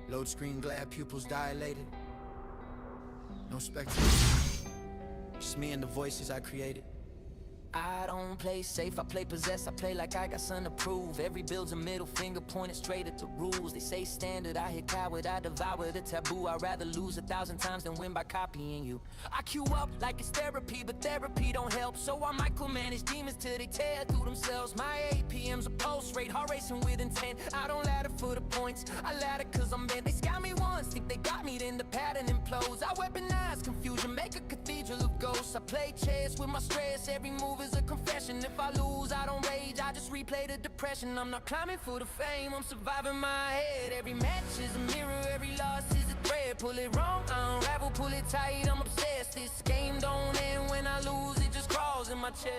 Load screen glare, pupils dilated. No spectators, just me and the voices I created. I don't play safe, I play possess, I play like I got something to prove. Every build's a middle finger pointed straight at the rules. They say standard, I hit coward, I devour the taboo. I'd rather lose 1,000 times than win by copying you. I queue up like it's therapy, but therapy don't help. So I micromanage demons till they tear through themselves. My APM's a pulse rate, heart racing with intent. I don't ladder for the points, I ladder cause I'm bent. They scout me once, think they got me, then the pattern implodes. I weaponize confusion, make a cathedral of ghosts. I play chess with my stress, every move is a confession. If I lose, I don't rage, I just replay the depression. I'm not climbing for the fame, I'm surviving my head. Every match is a mirror, every loss is a thread. Pull it wrong, I unravel, pull it tight, I'm obsessed. This game don't end when I lose, it just crawls in my chest.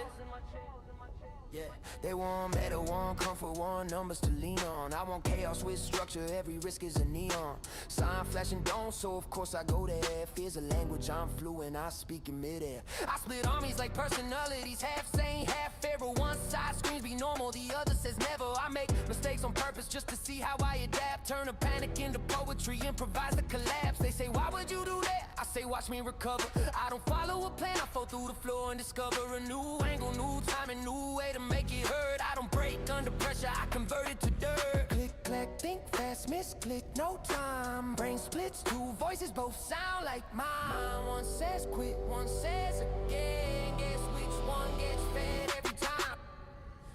Yeah, they want better, want comfort, want numbers to lean on. I want chaos with structure, every risk is a neon. Sign flashing don't, so of course I go there. Fear's a language, I'm fluent, I speak in midair. I split armies like personalities, half sane, half feral. One side screams be normal, the other says never. I make mistakes on purpose just to see how I adapt. Turn a panic into poetry, improvise the collapse. They say, why would you do that? I say, watch me recover. I don't follow a plan, I fall through the floor and discover a new angle, new time and new way to make it heard. I don't break under pressure, I convert it to dirt. Click, clack, think fast, misclick, no time. Brain splits, two voices both sound like mine. One says quit, one says again. Guess which one gets fed every time.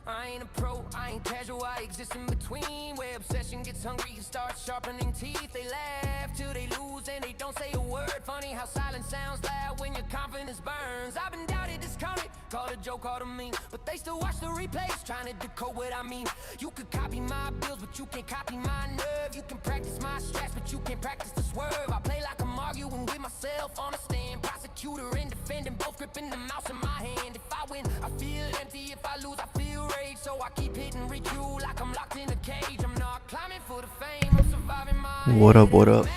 I ain't a pro, I ain't casual, I exist in between. Where obsession gets hungry and starts sharpening teeth. They laugh till they lose and they don't say a word. Funny how silence sounds loud when your confidence burns. I've been doubted, discounted, called a joke, called a meme, but they still watch the replays, trying to decode what I mean. You can copy my bills, but you can't copy my nerve. You can practice my strats, but you can't practice the swerve. I play like I'm arguing with myself on a stand. Prosecutor and defendant, both gripping the mouse in my hand. If I win, I feel empty. If I lose, I feel rage. So I keep hitting requeue like I'm locked in a cage. I'm not climbing for the fame, I'm surviving my What up, what up?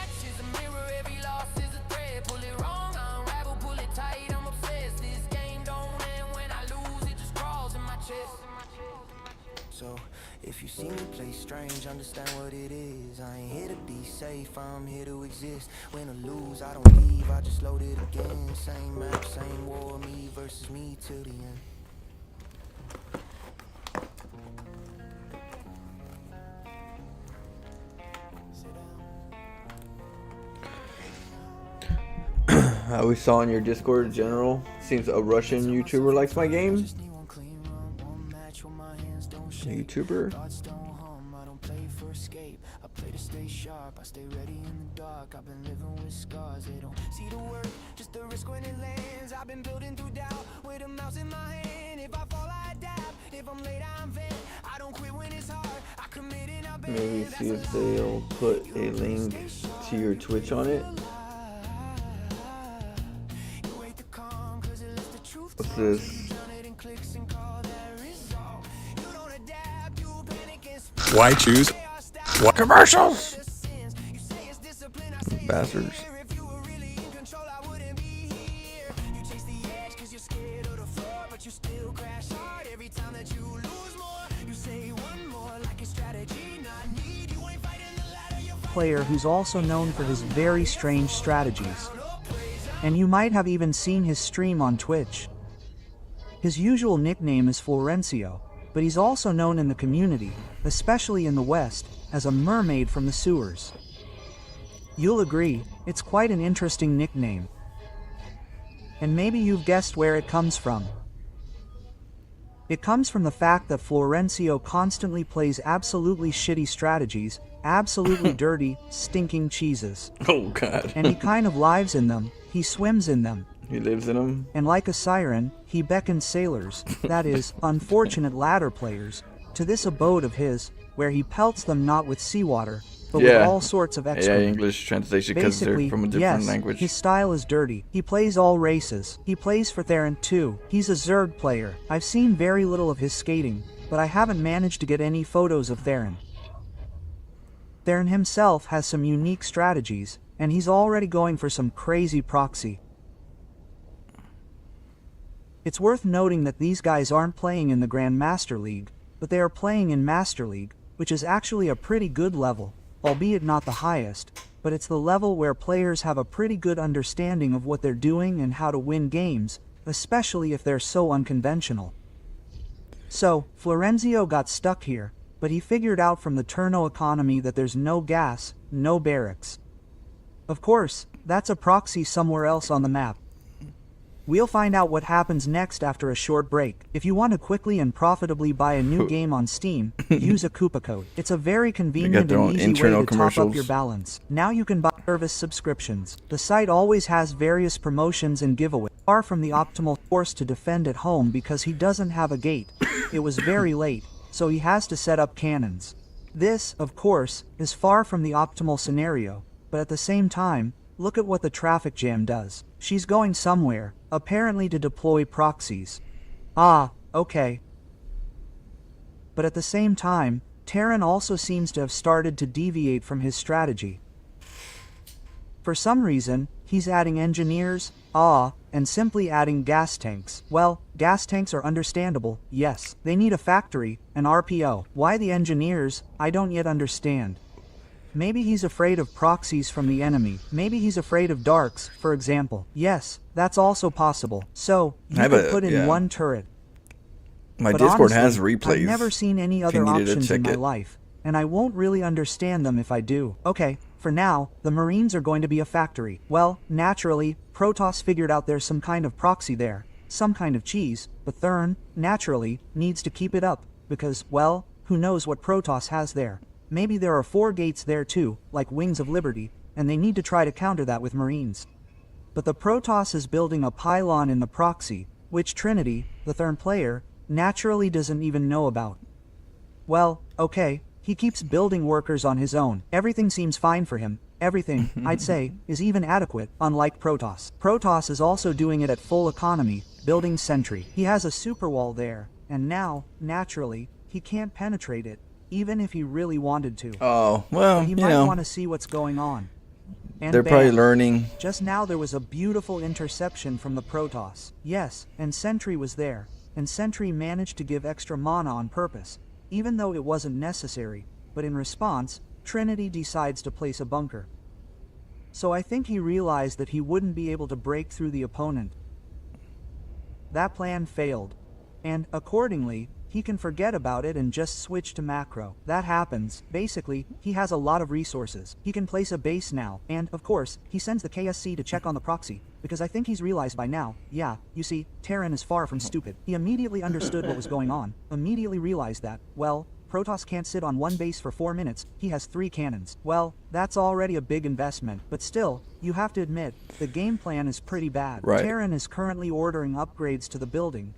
So if you see me play strange, understand what it is. I ain't here to be safe, I'm here to exist. Win or lose, I don't leave, I just load it again. Same map, same war, me versus me till the end. We saw in your Discord general, seems a Russian YouTuber likes my game. YouTuber? I play to stay sharp, I stay ready in the dark. I've been living with scars, they don't see the work, just the risk when it lands. I've been building through doubt, with a mouse in my hand. If I fall, I adapt, if I'm late, I'm vent. I don't quit when it's hard, I commit and I bend. Maybe see if they'll put a link to your Twitch on it. What's this? Why choose? What commercials? Bastards. Player who's also known for his very strange strategies. And you might have even seen his stream on Twitch. His usual nickname is Florencio, but he's also known in the community, especially in the West, as a mermaid from the sewers. You'll agree, it's quite an interesting nickname. And maybe you've guessed where it comes from. It comes from the fact that Florencio constantly plays absolutely shitty strategies, absolutely dirty, stinking cheeses. Oh god. And he kind of lives in them, he swims in them. He lives in them. And like a siren, he beckons sailors, that is, unfortunate ladder players, to this abode of his, where he pelts them not with seawater, but with all sorts of excrement. Yeah, English translation because they're from a different language. His style is dirty. He plays all races. He plays for Theron too. He's a Zerg player. I've seen very little of his skating, but I haven't managed to get any photos of Theron. Theron himself has some unique strategies, and he's already going for some crazy proxy. It's worth noting that these guys aren't playing in the Grand Master League, but they are playing in Master League, which is actually a pretty good level, albeit not the highest, but it's the level where players have a pretty good understanding of what they're doing and how to win games, especially if they're so unconventional. So, Florenzio got stuck here, but he figured out from the Turno economy that there's no gas, no barracks. Of course, that's a proxy somewhere else on the map. We'll find out what happens next after a short break. If you want to quickly and profitably buy a new game on Steam, use a Coupa code. It's a very convenient and easy way to top up your balance. Now you can buy service subscriptions. The site always has various promotions and giveaways. Far from the optimal forced to defend at home because he doesn't have a gate. It was very late, so he has to set up cannons. This, of course, is far from the optimal scenario, but at the same time, look at what the traffic jam does. She's going somewhere, apparently to deploy proxies. Ah, okay. But at the same time, Terran also seems to have started to deviate from his strategy. For some reason, he's adding engineers, and simply adding gas tanks. Well, gas tanks are understandable, yes. They need a factory, an RPO. Why the engineers, I don't yet understand. Maybe he's afraid of proxies from the enemy. Maybe he's afraid of darks, for example. Yes, that's also possible. So, you could put in one turret. My But Discord honestly, has replays. I've never seen any other you needed to options in check my it. life, and I won't really understand them if I do. Okay, for now, the Marines are going to be a factory. Well, naturally, Protoss figured out there's some kind of proxy there, some kind of cheese, but Thurn, naturally, needs to keep it up, because, well, who knows what Protoss has there. Maybe there are 4 gates there too, like Wings of Liberty, and they need to try to counter that with Marines. But the Protoss is building a pylon in the proxy, which Trinity, the Thurn player, naturally doesn't even know about. Well, okay, he keeps building workers on his own. Everything seems fine for him. Everything, I'd say, is even adequate, unlike Protoss. Protoss is also doing it at full economy, building sentry. He has a super wall there, and now, naturally, he can't penetrate it, even if he really wanted to. Oh, well, But he might want to see what's going on. And they're bam, probably learning. Just now there was a beautiful interception from the Protoss. Yes, and Sentry was there, and Sentry managed to give extra mana on purpose, even though it wasn't necessary, but in response, Trinity decides to place a bunker. So I think he realized that he wouldn't be able to break through the opponent. That plan failed, and, accordingly, he can forget about it and just switch to macro. That happens. Basically, he has a lot of resources. He can place a base now, and, of course, he sends the KSC to check on the proxy, because I think he's realized by now, yeah, you see, Terran is far from stupid. He immediately understood what was going on, immediately realized that, well, Protoss can't sit on one base for 4 minutes, he has 3 cannons. Well, that's already a big investment, but still, you have to admit, the game plan is pretty bad. Right. Terran is currently ordering upgrades to the building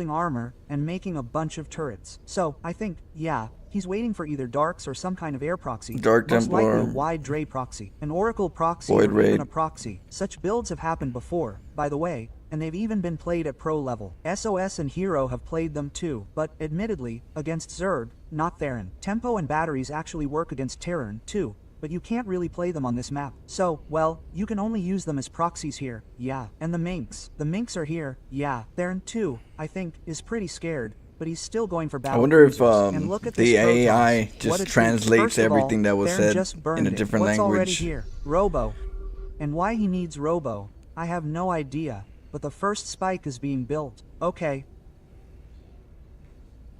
armor, and making a bunch of turrets. So, I think, yeah, he's waiting for either Darks or some kind of air proxy. Dark Most likely Templar. a wide Dre proxy, an Oracle proxy, Void or even Raid. a proxy. Such builds have happened before, by the way, and they've even been played at pro level. SOS and Hero have played them too, but, admittedly, against Zerg, not Theron. Tempo and batteries actually work against Terran, too, but you can't really play them on this map. So, well, you can only use them as proxies here, yeah. And the Minks. The Minks are here, yeah. Theron, too, I think, is pretty scared, but he's still going for battle I wonder if cruisers. And look at the this Protoss. AI What a just treat. translates First of all, everything that was Theron said just burned in a it. different What's already language. here? Robo. And why he needs Robo, I have no idea, but the first spike is being built. Okay.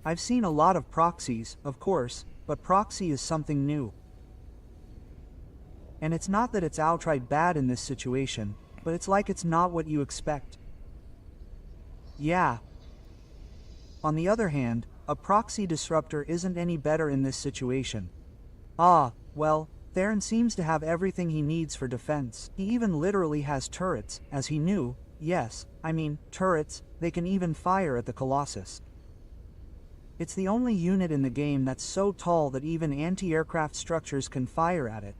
I've seen a lot of proxies, of course, but proxy is something new. And it's not that it's outright bad in this situation, but it's like it's not what you expect. Yeah. On the other hand, a proxy disruptor isn't any better in this situation. Ah, well, Theron seems to have everything he needs for defense. He even literally has turrets, as he knew. Yes, I mean, turrets, they can even fire at the Colossus. It's the only unit in the game that's so tall that even anti-aircraft structures can fire at it.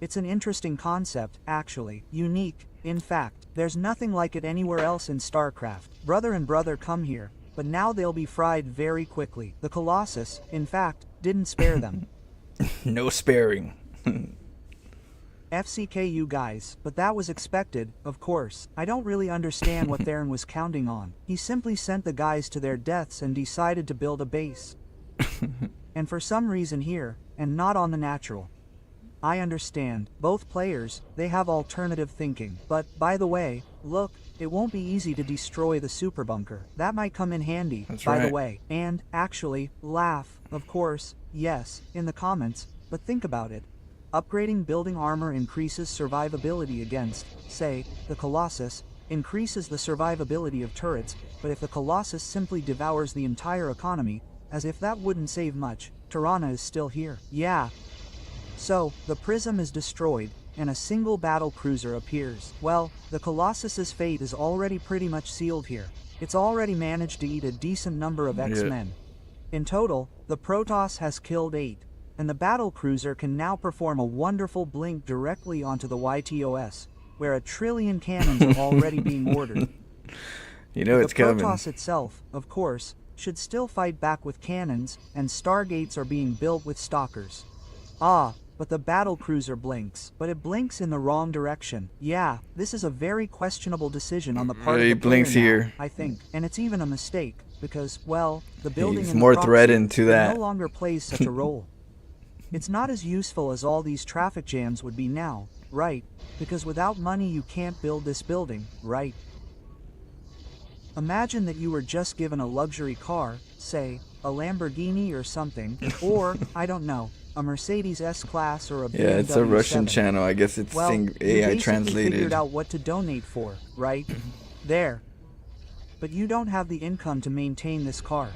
It's an interesting concept, actually. Unique, in fact. There's nothing like it anywhere else in StarCraft. Brother and brother come here, but now they'll be fried very quickly. The Colossus, in fact, didn't spare them. No sparing. FCKU guys, but that was expected, of course. I don't really understand what Theron was counting on. He simply sent the guys to their deaths and decided to build a base. And for some reason here, and not on the natural. I understand. Both players, they have alternative thinking. But, by the way, look, it won't be easy to destroy the super bunker. That might come in handy, by the way. And, actually, laugh, of course, yes, in the comments, but think about it. Upgrading building armor increases survivability against, say, the Colossus, increases the survivability of turrets, but if the Colossus simply devours the entire economy, as if that wouldn't save much, Tirana is still here. Yeah. So, the prism is destroyed, and a single battle cruiser appears. Well, the Colossus's fate is already pretty much sealed here. It's already managed to eat a decent number of X-Men. In total, the Protoss has killed 8, and the battle cruiser can now perform a wonderful blink directly onto the YTOS, where 1 trillion cannons are already being ordered. You know it's coming. The Protoss itself, of course, should still fight back with cannons, and Stargates are being built with stalkers. Ah, but the battle cruiser blinks. But it blinks in the wrong direction. Yeah, this is a very questionable decision on the part of the player now, I think. And it's even a mistake, because, well, the building in the proxy no longer plays such a role. It's not as useful as all these traffic jams would be now, right? Because without money you can't build this building, right? Imagine that you were just given a luxury car, say, a Lamborghini or something, or, I don't know, a Mercedes S-Class or a BMW 7. Yeah, it's a Russian channel. I guess it's AI translated. You figured out what to donate for, right? There. But you don't have the income to maintain this car.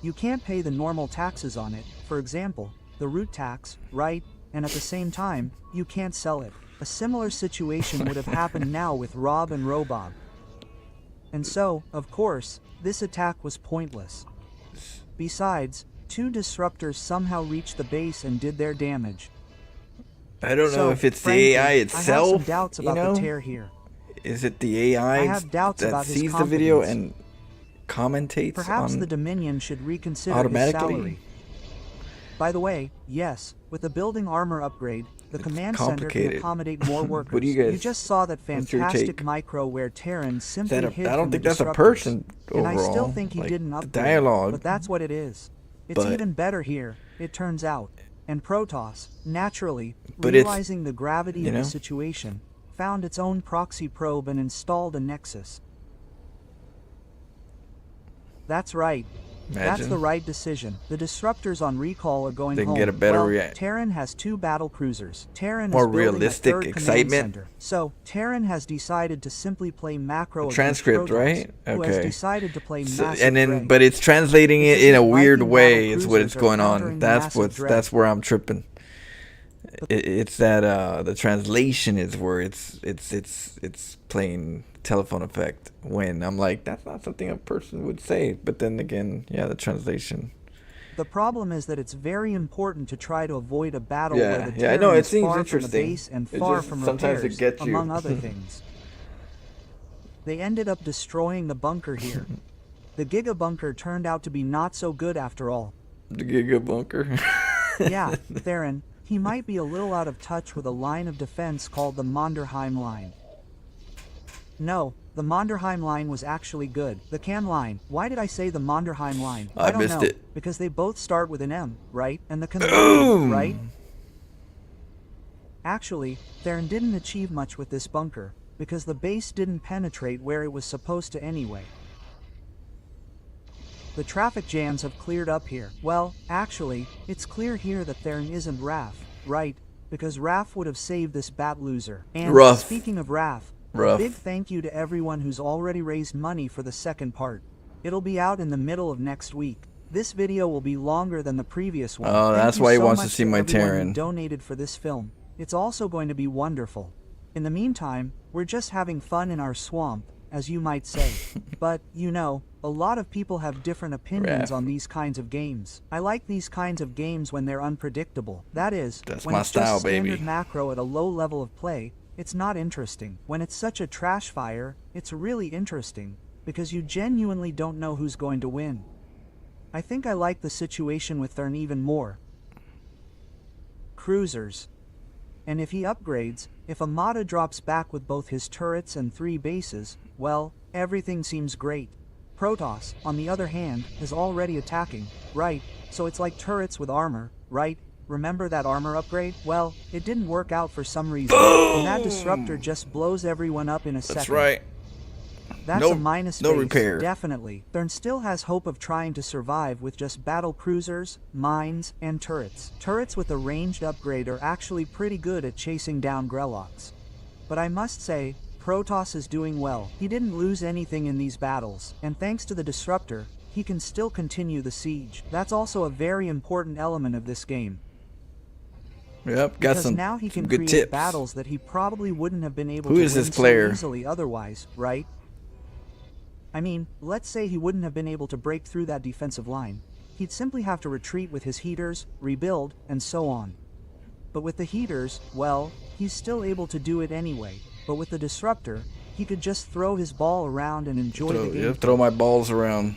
You can't pay the normal taxes on it, for example, the root tax, right? And at the same time, you can't sell it. A similar situation would have happened now with Rob and Robob. And so, of course, this attack was pointless. Besides, 2 disruptors somehow reached the base and did their damage. I don't know if it's the AI itself. I have some doubts about the tear here. Is it the AI that sees the video and commentates? Perhaps the Dominion should reconsider his salary. By the way, yes, with the building armor upgrade, the command center can accommodate more workers. What do you guys? You just saw that fantastic micro where Terran simply hid I don't think that's a person overall. And I still think he didn't upgrade, dialogue. but that's what it is. It's even better here, it turns out. And Protoss, naturally, realizing the gravity of the situation, found its own proxy probe and installed a Nexus. That's right. That's the right decision. The disruptors on recall are going home. Get a better Terran has 2 battle cruisers. Terran more is building realistic a 3rd excitement. Center. So Terran has decided to simply play macro transcript, Protoss, right? Who has decided to play massive and then, Ray. but it's translating it in a weird way. Is what it's going on. That's where I'm tripping. It's that the translation is where it's playing telephone effect when I'm like, that's not something a person would say. But then again, yeah, the translation. The problem is that it's very important to try to avoid a battle where the Terran I know, it is seems far interesting. from the base and far from repairs, among other things. They ended up destroying the bunker here. The Giga Bunker turned out to be not so good after all. The Giga Bunker? Yeah, Theron, he might be a little out of touch with a line of defense called the Monderheim line. No, the Monderheim line was actually good. The Can line. Why did I say the Monderheim line? I don't know. Because they both start with an M, right? And the Custome, right? Actually, Theron didn't achieve much with this bunker, because the base didn't penetrate where it was supposed to anyway. The traffic jams have cleared up here. Well, actually, it's clear here that Theron isn't Raph, right? Because Raph would have saved this bat loser. And speaking of Raph, a big thank you to everyone who's already raised money for the second part. It'll be out in the middle of next week. This video will be longer than the previous one. Oh, that's why he wants to see my Terran. Donated for this film. It's also going to be wonderful. In the meantime, we're just having fun in our swamp, as you might say. But, you know, a lot of people have different opinions on these kinds of games. I like these kinds of games when they're unpredictable. That is, when it's just standard macro at a low level of play, it's not interesting. When it's such a trash fire, it's really interesting, because you genuinely don't know who's going to win. I think I like the situation with Thurn even more. Cruisers. And if he upgrades, if Amada drops back with both his turrets and 3 bases, well, everything seems great. Protoss, on the other hand, is already attacking, right? So it's like turrets with armor, right? remember that armor upgrade? Well, it didn't work out for some reason. And that disruptor just blows everyone up in a second. That's right. That's No- a minus no base, repair. definitely. Thurn still has hope of trying to survive with just battle cruisers, mines, and turrets. Turrets with a ranged upgrade are actually pretty good at chasing down Grelox. But I must say, Protoss is doing well. He didn't lose anything in these battles, and thanks to the disruptor, he can still continue the siege. That's also a very important element of this game. Yep, got Because some, now he some can good create tips. battles that he probably wouldn't have been able Who to is win this player? so easily otherwise, right? I mean, let's say he wouldn't have been able to break through that defensive line. He'd simply have to retreat with his heaters, rebuild, and so on. But with the heaters, well, he's still able to do it anyway. But with the disruptor, he could just throw his ball around and enjoy the game. Throw my balls around.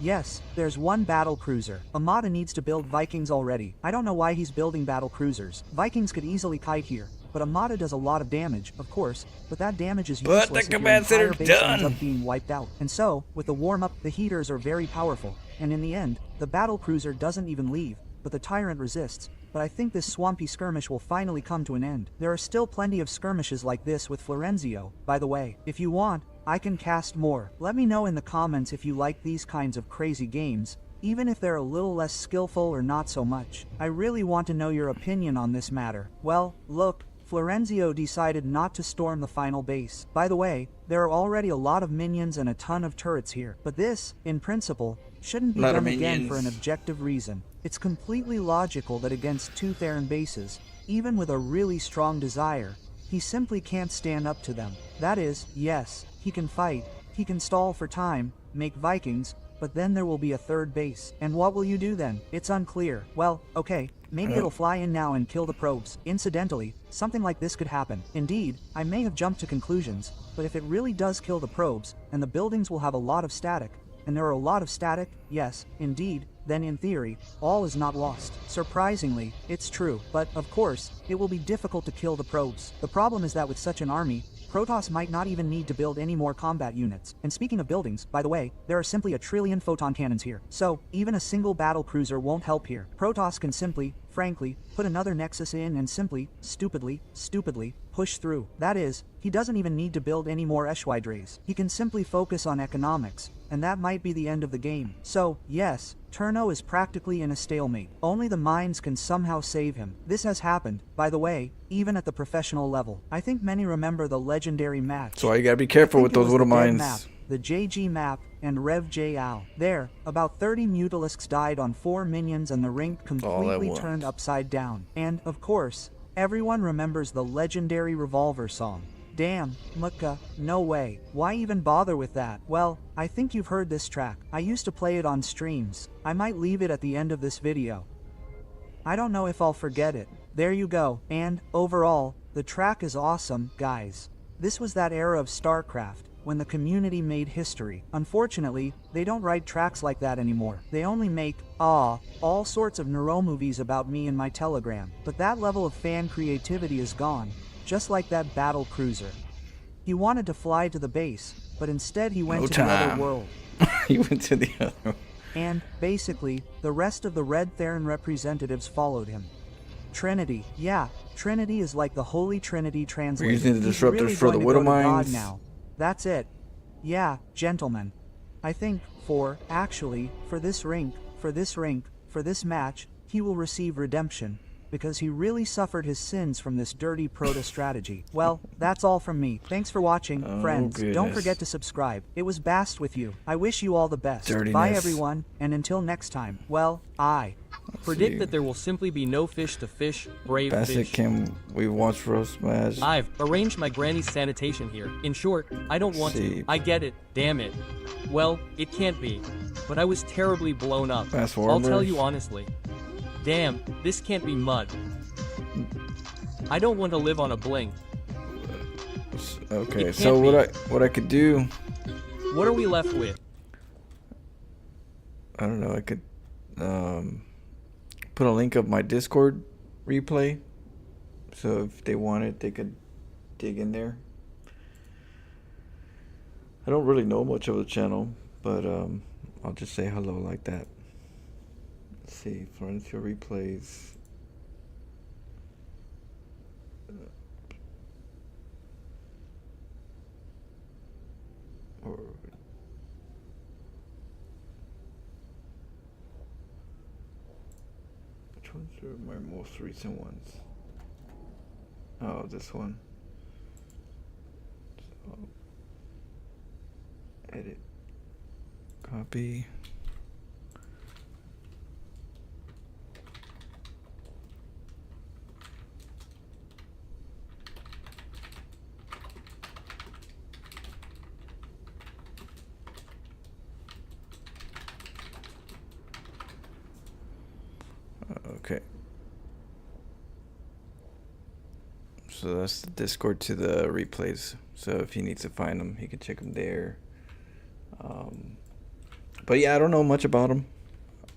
Yes, there's one battle cruiser. Amada needs to build Vikings already. I don't know why he's building battle cruisers. Vikings could easily kite here, but Amada does a lot of damage, of course, but that damage is But useless the if your command entire center's base ends done. up being wiped out. And so, with the warm-up, the heaters are very powerful, and in the end, the battle cruiser doesn't even leave, but the tyrant resists. But I think this swampy skirmish will finally come to an end. There are still plenty of skirmishes like this with Florenzio, by the way. If you want, I can cast more. Let me know in the comments if you like these kinds of crazy games, even if they're a little less skillful or not so much. I really want to know your opinion on this matter. Well, look, Florenzio decided not to storm the final base. By the way, there are already a lot of minions and a ton of turrets here. But this, in principle, shouldn't be Lot of done again minions. for an objective reason. It's completely logical that against two Theron bases, even with a really strong desire, he simply can't stand up to them. That is, yes, he can fight, he can stall for time, make Vikings, but then there will be a third base. And what will you do then? It's unclear. Well, okay, maybe it'll fly in now and kill the probes. Incidentally, something like this could happen. Indeed, I may have jumped to conclusions, but if it really does kill the probes, and the buildings will have a lot of static, and there are a lot of static, yes, indeed, then in theory, all is not lost. Surprisingly, it's true, but, of course, it will be difficult to kill the probes. The problem is that with such an army, Protoss might not even need to build any more combat units. And speaking of buildings, by the way, there are simply 1 trillion photon cannons here. So, even a single battle cruiser won't help here. Protoss can simply, frankly, put another Nexus in and simply, stupidly, push through. That is, he doesn't even need to build any more Eschweidrays. He can simply focus on economics, and that might be the end of the game. So, yes, Turno is practically in a stalemate. Only the mines can somehow save him. This has happened, by the way, even at the professional level. I think many remember the legendary match. So you gotta be careful with those little mines. Map, the JG map, and Rev J Al. There, about 30 Mutalisks died on 4 minions and the rink completely once. turned upside down. And, of course, everyone remembers the legendary Revolver song. Damn, Mukka, no way. Why even bother with that? Well, I think you've heard this track. I used to play it on streams. I might leave it at the end of this video. I don't know if I'll forget it. There you go. And, overall, the track is awesome, guys. This was that era of StarCraft, when the community made history. Unfortunately, they don't write tracks like that anymore. They only make, all sorts of neuromovies about me in my Telegram. But that level of fan creativity is gone, just like that battle cruiser. He wanted to fly to the base, but instead he went to the other world. He went to the other. And, basically, the rest of the Red Theron representatives followed him. Trinity. Yeah, Trinity is like the Holy Trinity translated. Using the He's disruptors really for the going to go to God Widowmines. now. That's it. Yeah, gentlemen. I think, for this match, he will receive redemption, because he really suffered his sins from this dirty proto strategy. Well, that's all from me. Thanks for watching, friends. Don't goodness. forget to subscribe. It was Bast with you. I wish you all the best. Dirtiness. Bye everyone, and until next time, well, Predict that there will simply be no fish to fish, brave Bassett, fish. can we watch Roast Smash? I've arranged my granny's sanitation here. In short, I don't want See. to. I get it. Damn it. Well, it can't be. But I was terribly blown up. Fast I'll forward. tell you honestly. Damn, this can't be mud. I don't want to live on a bling. Okay, It so can't what I could do, What are we left with? I don't know, I could put a link of my Discord replay, so if they want it, they could dig in there. I don't really know much of the channel, but I'll just say hello like that. Let's see, Florencio replays. Or which ones are my most recent ones? Oh, this one. So, edit, copy. Okay. So that's the Discord to the replays. So if he needs to find them, he can check them there. But yeah, I don't know much about them,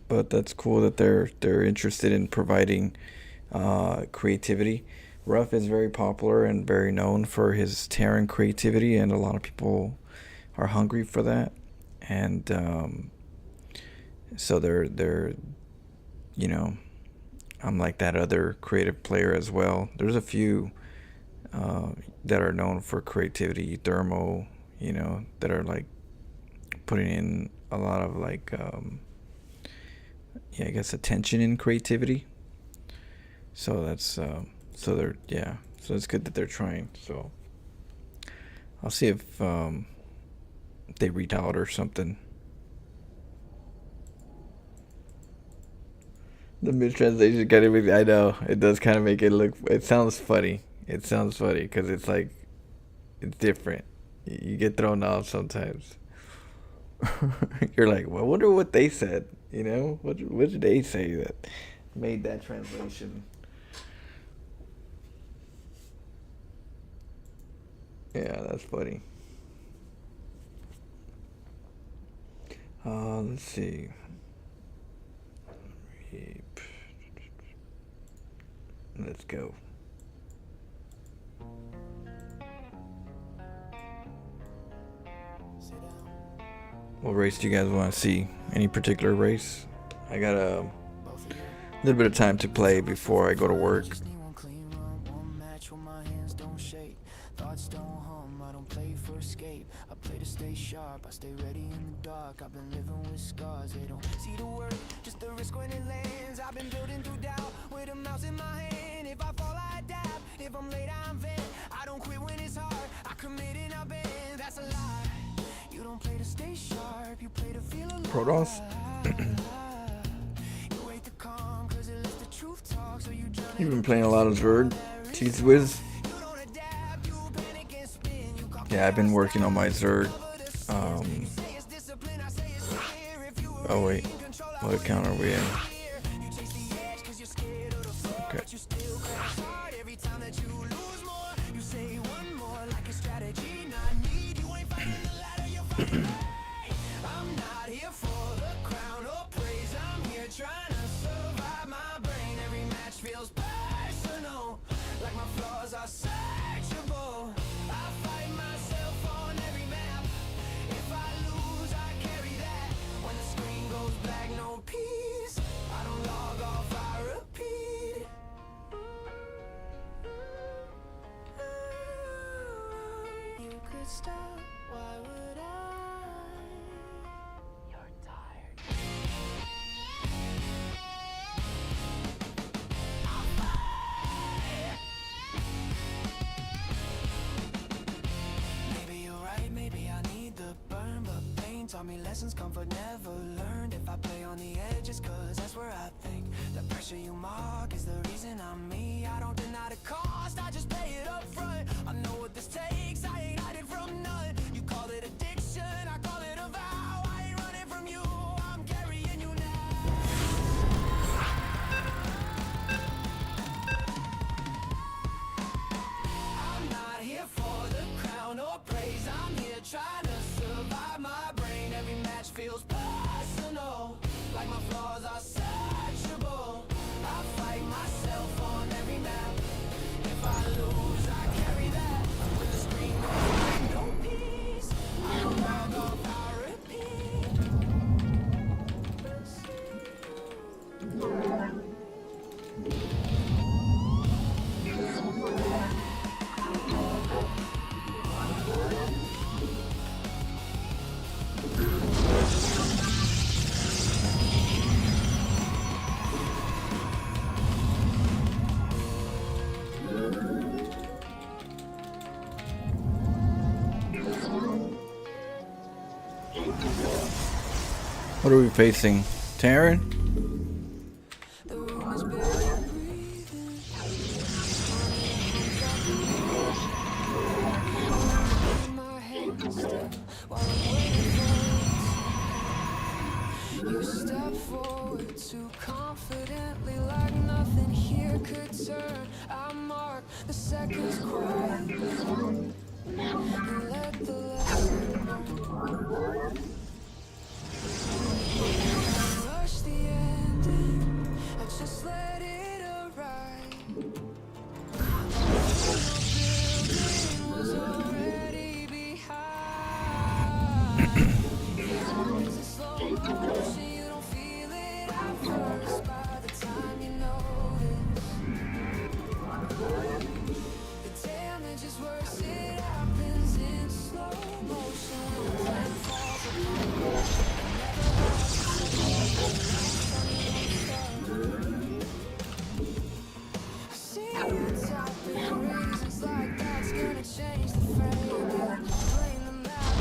but that's cool that they're interested in providing creativity. Ruff is very popular and very known for his Terran creativity, and a lot of people are hungry for that. And so they're you know, I'm like that other creative player as well. There's a few that are known for creativity, Thermo, you know, that are like putting in a lot of like I guess attention in creativity. So that's so it's good that they're trying. So I'll see if they read out or something. The mid-translation kind of makes, I know, it does kind of make it look, it sounds funny. It sounds funny because it's like, it's different. You get thrown off sometimes. You're like, well, I wonder what they said, you know? What did they say that made that translation? Yeah, that's funny. Let's see. Let's go. What race do you guys want to see? Any particular race? I got a little bit of time to play before I go to work. Thoughts don't hum, I don't play for escape. I play to stay sharp, I stay ready in the dark. I've been living with scars, they don't see the work, just the risk when it lands. I've been building through doubt, with a mouse in my hand. If I fall, I adapt, if I'm late, I'm vent. I don't quit when it's hard, I commit and I bend. That's a lie, you don't play to stay sharp, you play to feel alive. Protoss? You wait to calm, cause it lets the truth talk, so you drown. You've been playing a lot of Zerg, Cheese Whiz. Yeah, I've been working on my Zerg. Oh wait, what account are we in? Okay. I'm not here for the crown or praise. I'm here trying to survive my brain. Every match feels personal, like my flaws are searchable. I fight myself on every map. If I lose, I carry that. When the screen goes black, no peace. I don't log off, I repeat. You could stop, why would I? You're tired. Maybe you're right, maybe I need the burn, but pain taught me lessons comfort never learned. If I play on the edges, cause that's where I think the pressure you mark is the reason I'm me. I don't deny the cost, I just pay it up front. I know what this takes, I ain't hiding from none. You call it addiction, I call it a vow. I ain't running from you, I'm carrying you now. I'm not here for the crown or praise. I'm here trying to survive my brain. Every match feels personal, like my flaws are searchable. I fight myself on every map. If I lose, I carry that. When the screen goes black, no peace. What are we facing? Terran? You step forward too confidently, like nothing here could turn. I mark the seconds quietly and let the lesson burn. Rush the ending, I just let it arrive. Building was already behind. It's a slow motion, you don't feel it at first. By the time you notice, the damage is worse. It happens in slow motion. When it falls apart, I see you tapping reasons like that's gonna change the frame. Blame the map.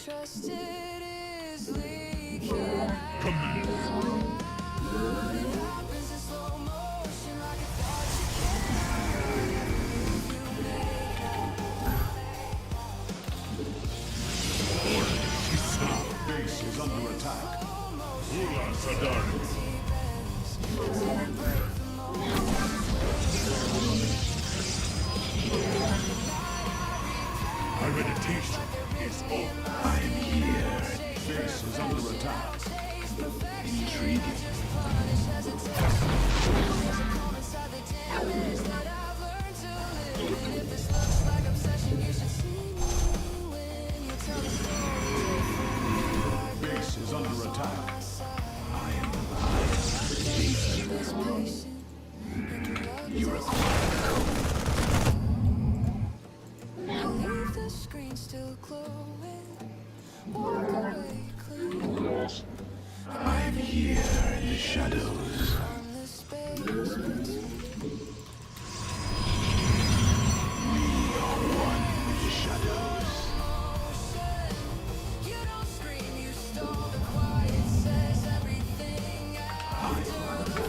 Trusted is leaking out. It happens in slow motion, like a thought you Base is under attack. Ula Sadar. My meditation is over. I'm here. Base is under attack. Intriguing. Base is under attack. I am alive. You require leave the screen still glowing. Walk away clean. I'm here in the shadows. On the space between. We are one with the shadows. You don't scream, you stall. The quiet says everything after the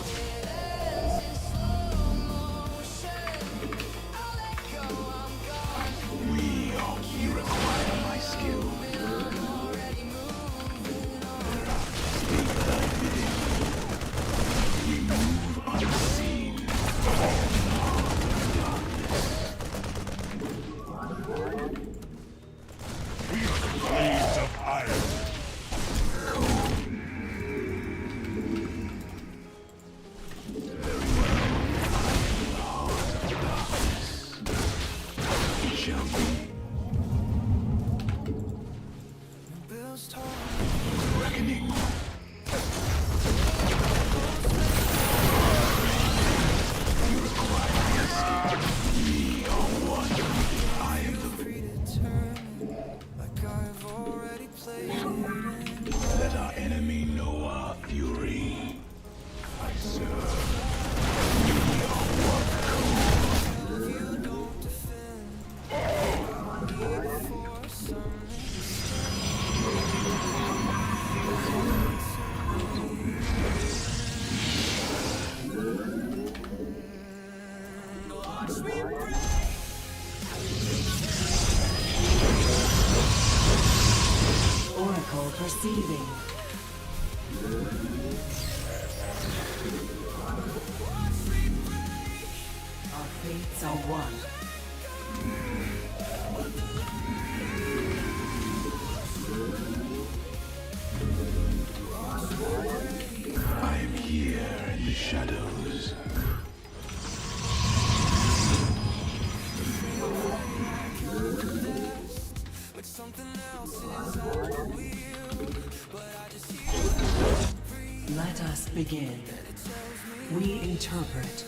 it ends in slow motion. I'll let go, I'm gone. You require my skill. Already moving on. We move unseen. We are the blades of iron. Shall we? Bills torn. Reckoning. You require my skill. We are one. I am the Like I've already played it. Let our enemy know our fury. I serve. We are one code. You don't defend. Need for some watch me break. Oracle perceiving. Our fates are one. I am here in the shadows. But something else is on the wheel. But I just hear Let us begin. We interpret.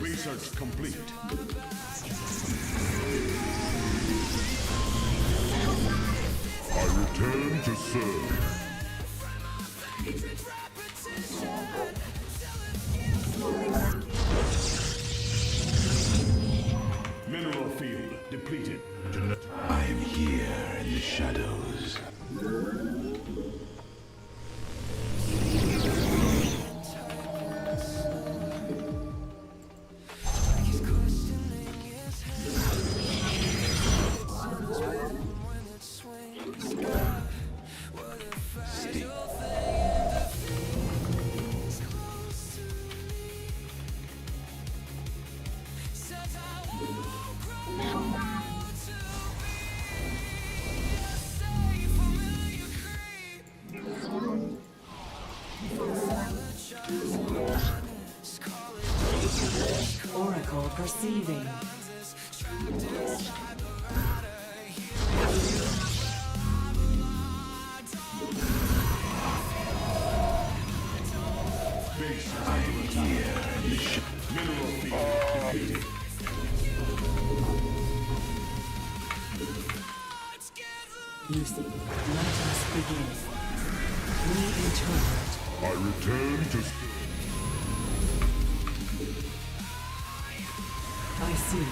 Research complete. I return to serve. Mineral field depleted. I am here in the shadows. Oracle perceiving. Mineral field depleted. Lucy, let us begin. We interpret. I return to I see.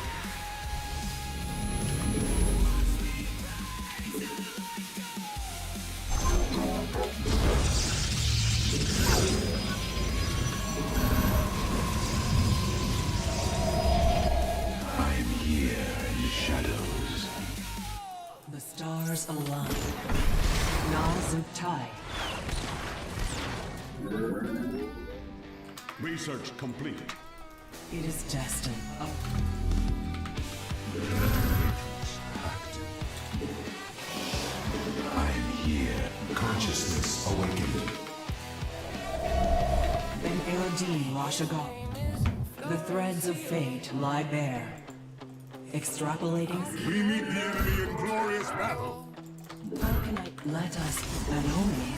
I'm here in the shadows. The stars align. Nazuktai. Research complete. It is destined. I'm here. Consciousness awakened. An Erodine Rashagal. The threads of fate lie bare. Extrapolating. We meet the enemy in glorious battle. How can I let us an omen?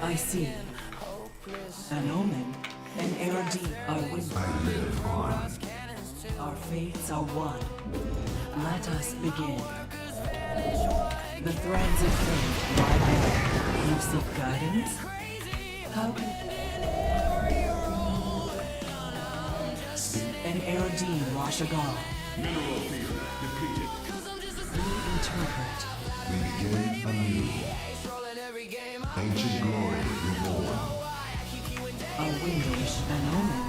I see. An omen, an Erodine, our win. I live on. Our fates are one. Let us begin. The threads of fate lie bare. You seek guidance? How can... An Erodine Rashagal. Mineral field depleted. We interpret. We begin anew. Ancient glory reborn. A windish an omen.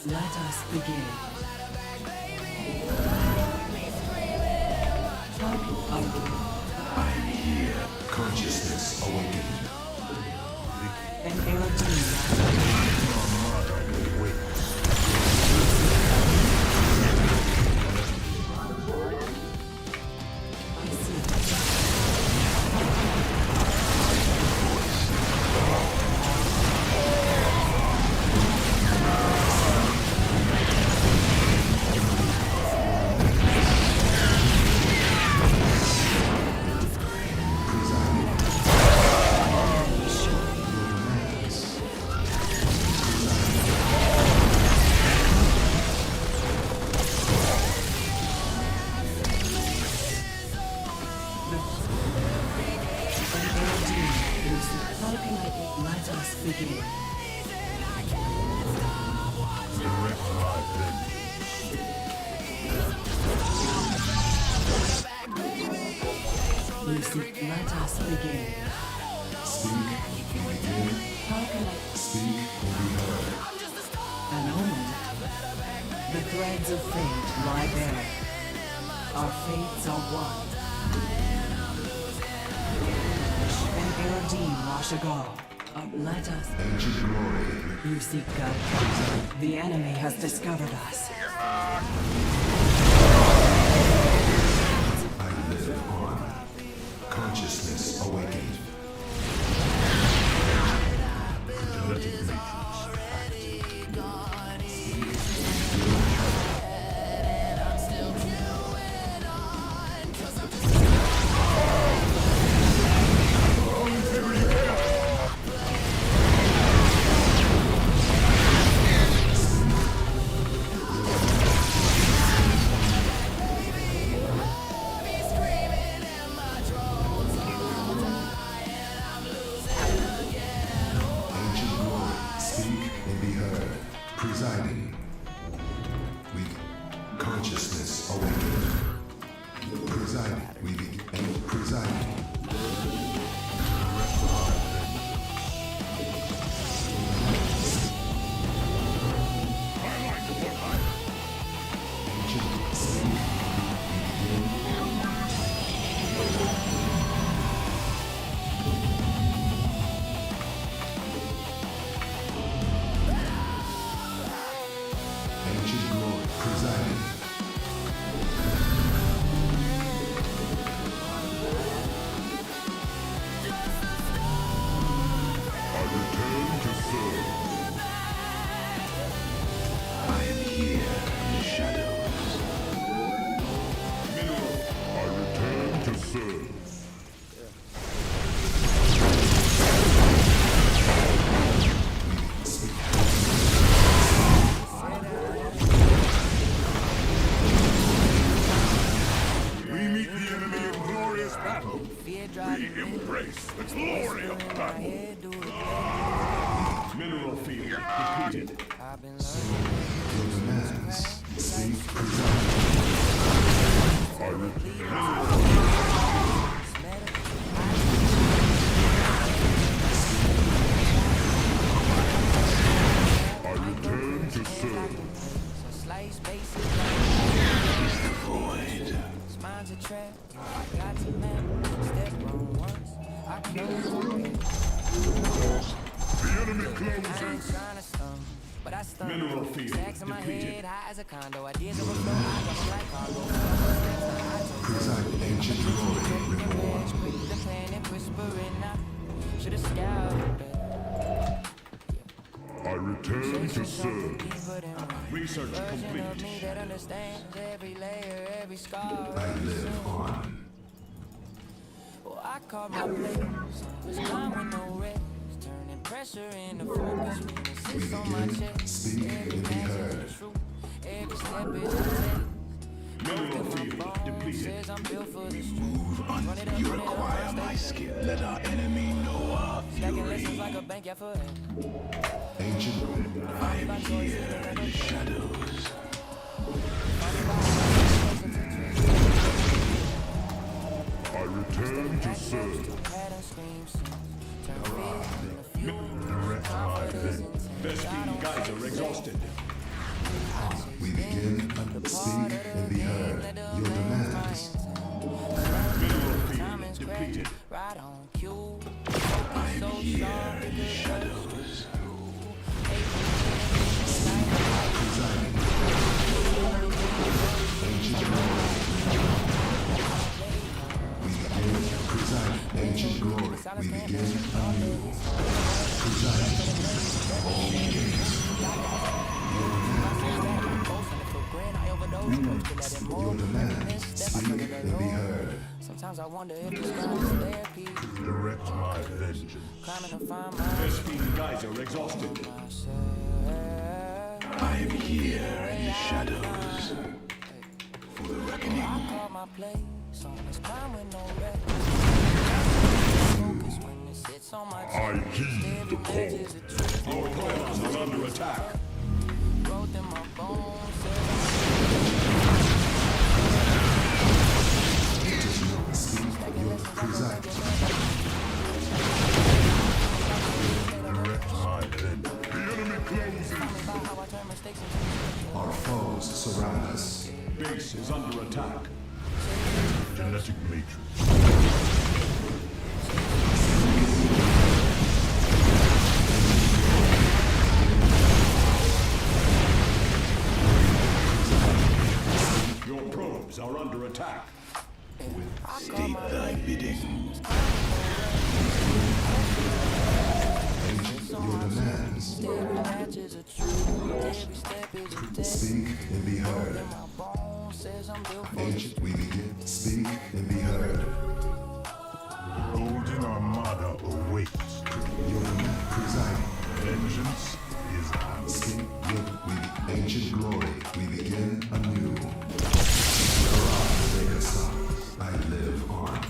Let us begin. I'm here. Consciousness awakened. An Erodine. begin. Lucy, let us begin. How can I an omen? The threads of fate lie bare. Our fates are one. An Erodine Rashagal. Let us. You seek God. The enemy has discovered us. I live on. Consciousness awakened. Presiding. We consciousness awakened. Presiding. We begin presiding. Ancient glory presiding. I return to serve. I am here in the shadows. I return to serve. We meet the enemy in glorious battle. We embrace the glory of battle. Mineral field depleted. Your demands speak presiding. I return to serve. Void. The enemy closes. Mineral field depleted. Preside ancient glory reborn. I return to serve. Research complete. I live on. I caught my place. It's time with no rest. Turning pressure into focus. We begin, speak, and be heard. Every step is a test. Mineral field depleted. I'm built for this. Move on. You require my skill. Let our enemy know our fury. Like a bank, yeah, forever. Ancient, I am here in the shadows. I return to serve. Vespine Geyser exhausted. We begin, speak, and be heard. Your demands. Mineral field depleted. Right on cue. I am here in the shadows. Presiding. Ancient glory. We begin, presiding. Ancient glory. We begin anew. Presiding. All gates. Your demands speak and be heard. Sometimes I wonder if it's gonna therapy. Direct my vengeance. Climbing to find my Vespine Geyser exhausted. I am here in the shadows. For the reckoning. I caught my place on this time with no rest. I heed the call. Our pylons are under attack. The enemy closes. Our foes surround us. Base is under attack. Genetic matrix. Your probes are under attack. State thy bidding. Your demands. Speak and be heard. Ancient, we begin. Speak and be heard. Golden Armada awaits. Your demand presiding. Vengeance is ours. Speak, we ancient glory. We begin anew. I live on.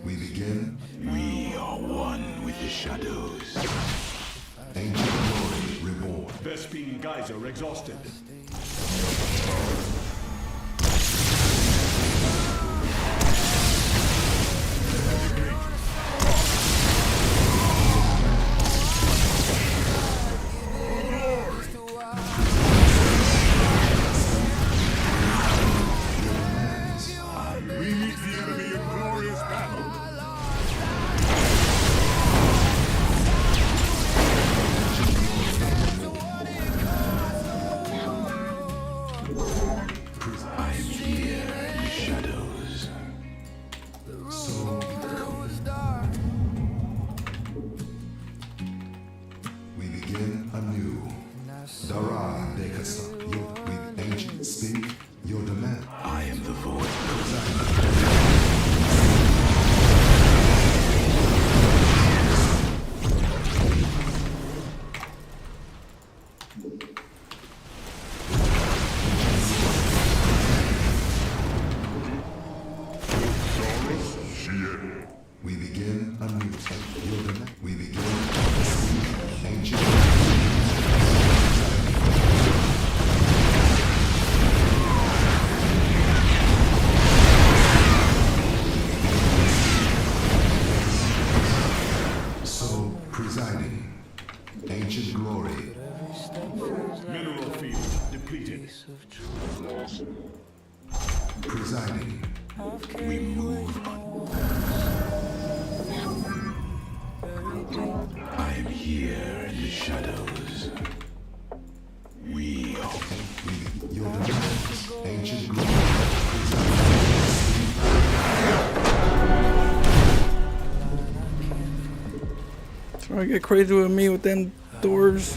We begin. We are one with the shadows. Ancient glory reborn. Vespene Geyser exhausted. Custome. With ancient speak your demand. I am the void. Presiding. We move. I am here in the shadows. We are. Your demands. Ancient glory. Trying to get crazy with me with them doors.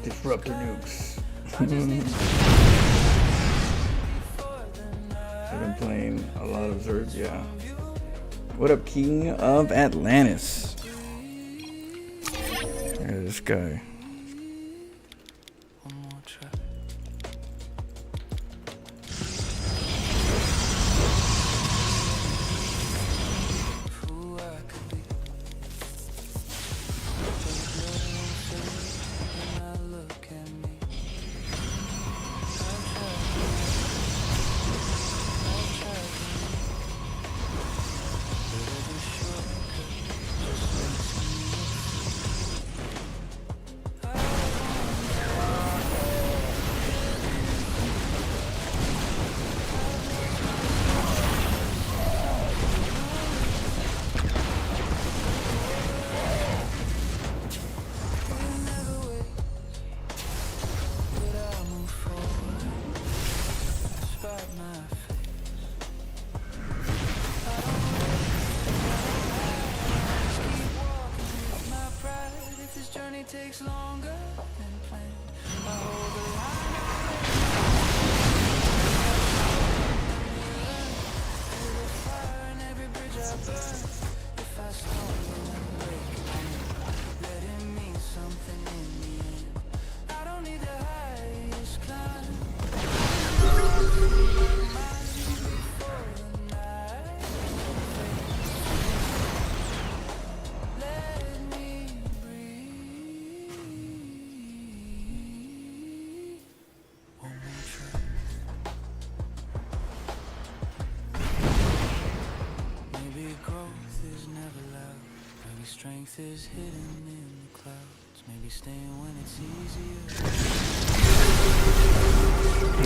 Disruptor nukes. I've been playing a lot of Zerg, yeah. What up, King of Atlantis? There's this guy. Takes longer than planned. I hold the line through the fire and every bridge I burn. If I stumble and break, let it mean something in the end. I don't need the highest climb. Strength is hidden in the clouds. Maybe staying when it's easier.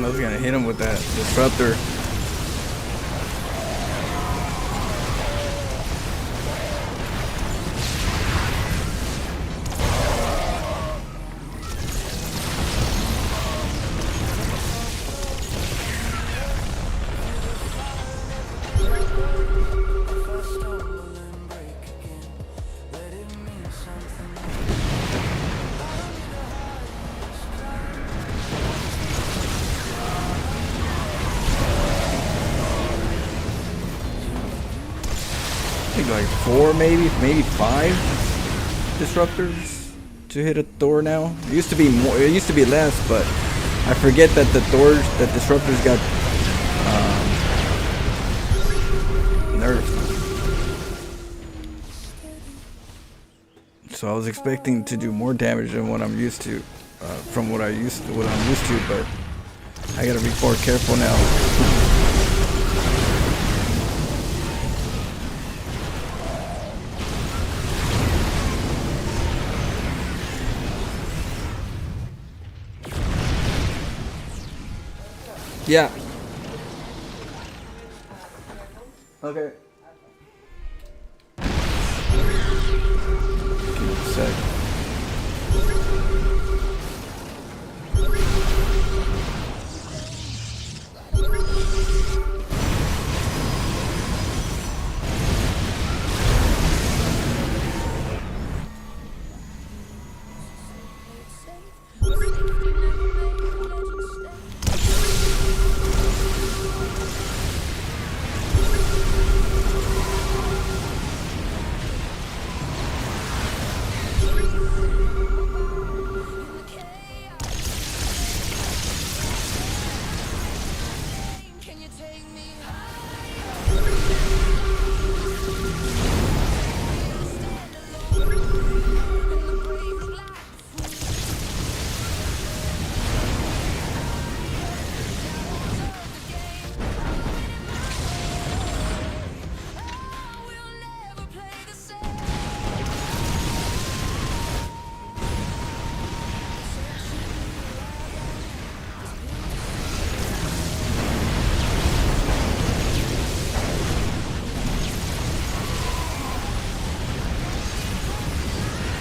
I was gonna hit him with that disruptor. I think like 4, maybe 5 disruptors to hit a Thor now. It used to be more. It used to be less, but I forget that the disruptors got nerfed. So I was expecting to do more damage than what I'm used to, from what I'm used to, but I gotta be more careful now. Yeah. Okay. Give me a sec.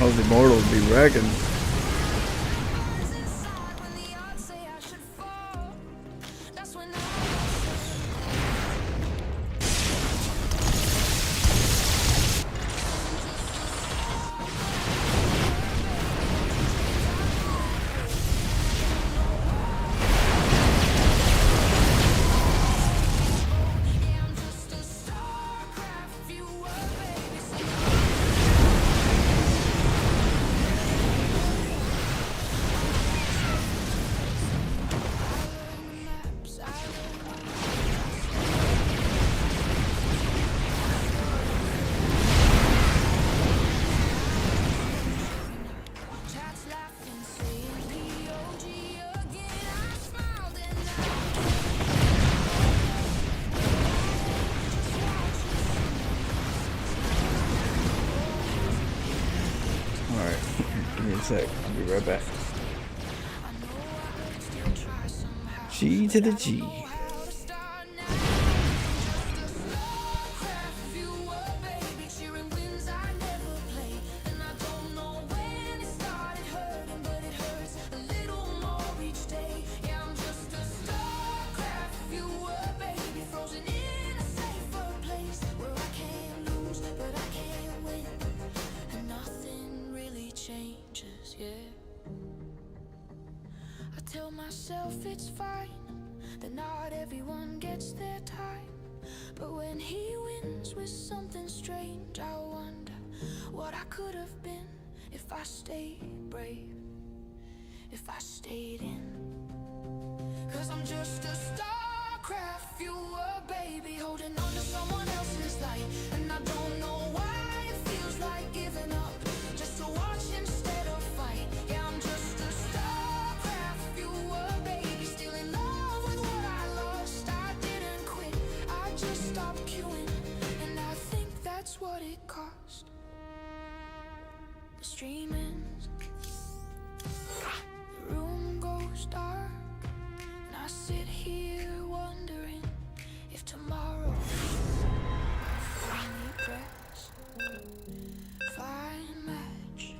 Those immortals be wrecking. Give me a sec. I'll be right back. G to the G. Tell myself it's fine, that not everyone gets their time. But when he wins with something strange, I wonder what I could have been if I stayed brave, if I stayed in. Cause I'm just a StarCraft viewer, baby, holding on to someone else's light. And I don't know why it feels like giving up, just to watch instead of fight. Yeah, I'm just a StarCraft viewer, baby, still in love with what I lost. I didn't quit, I just stopped queuing, and I think that's what it cost. The stream ends, the room goes dark, and I sit here wondering if tomorrow finally press fine match.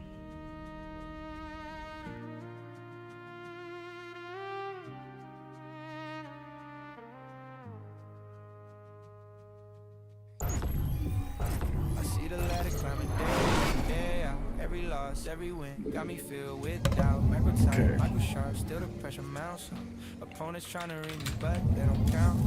I see the ladder climbing day out. Every loss, every win, got me filled with doubt. Micro time, micro sharp, still the pressure mounts. Opponents trying to ring me, but they don't count.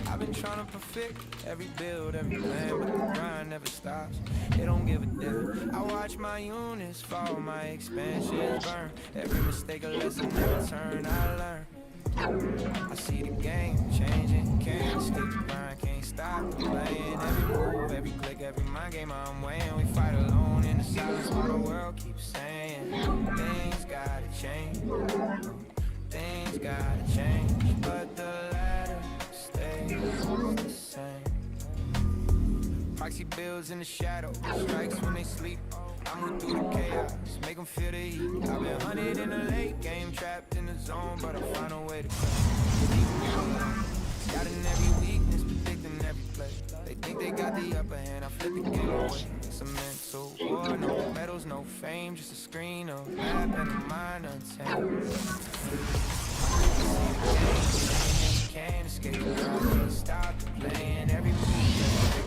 I've been trying to perfect every build, every plan, but the grind never stops. They don't give a damn. I watch my units fall, my expansions burn. Every mistake a lesson, every turn I learn. I see the game changing, can't stick the grind, can't stop playing. Every move, every click, every mind game I'm weighing. We fight alone in the silence while the world keeps saying things gotta change, things gotta change, but the ladder stays the same. Proxy builds in the shadow, strikes when they sleep. I move through the chaos, make them feel the heat. I've been hunted in the late game, trapped in the zone, but I find a way to got in every weakness, predicting every play. They think they got the upper hand, I flip the game away. It's a mental war, no medals, no fame, just a screen of map and a mind untamed. Can't escape the ground, can't stop the playing every beat.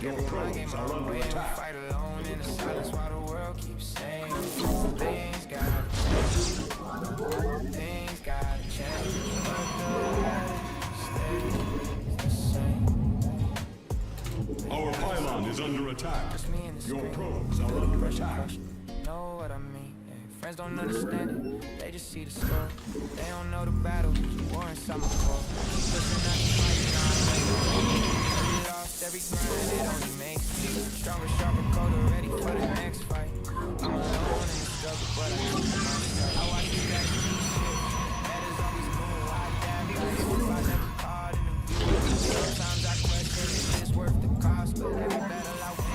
Every game I'm winning, fight alone in the silence while the world keeps saying things gotta change, things gotta change, but the ladder stays the same. Our pylon is under attack. Just me and the Your screen. probes are under attack. Know what I mean? Friends don't understand it, they just see the score. They don't know the battle, war inside my core. Pushing out the fight, every loss, every grind, it only makes me stronger, sharper, colder, ready for the next fight. I'm alone in the struggle, but I keep myself. I watch you guys do shit, that is always moving like that. If I never caught in the view, sometimes I question if it's worth the cost, but every battle I win.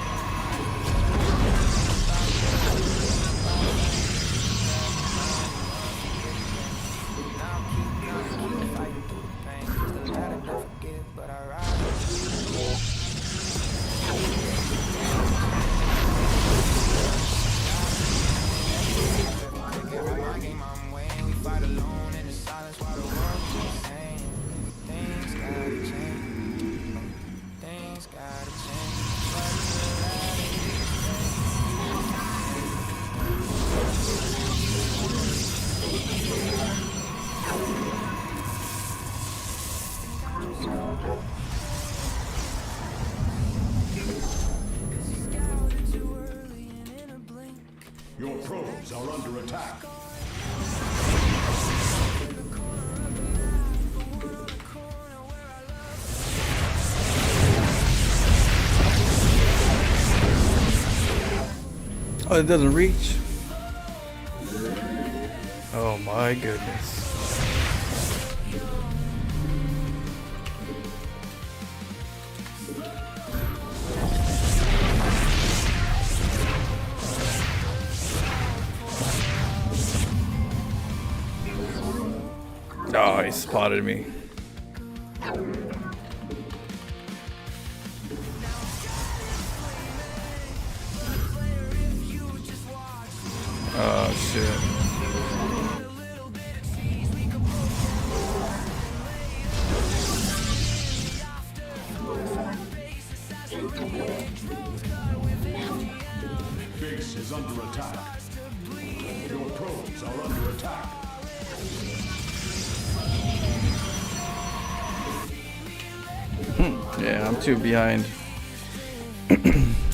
Your probes are under attack. Oh, it doesn't reach. Oh my goodness. Oh, he spotted me. Oh shit. Base is under attack. Your probes are under attack. Yeah, I'm too behind.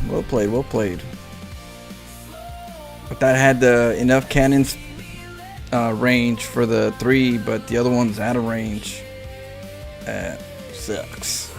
Well played, well played. But that had enough cannons range for the 3, but the other one's out of range. Sucks.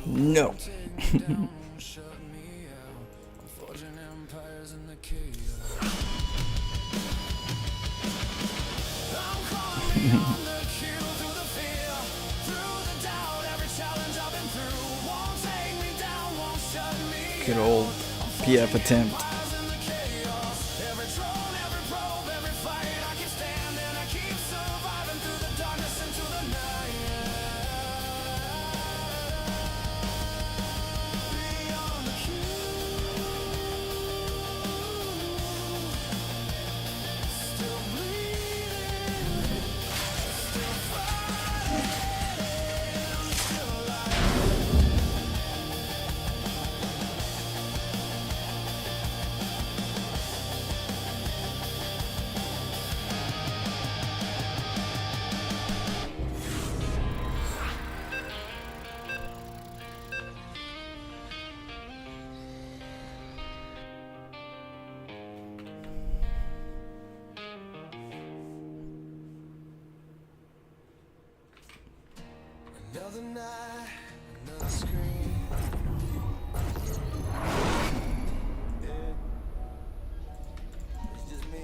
No. Good old PF attempt. Another night, another screen. Yeah. It's just me.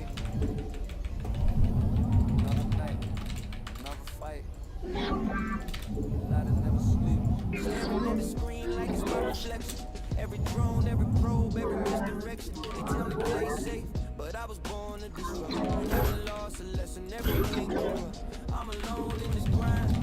Another night, another fight. Light never sleep. Staring at the screen like it's my reflection. Every drone, every probe, every misdirection. They tell me play safe, but I was born to disrupt. Never lost a lesson, everything grew up. I'm alone in this grind.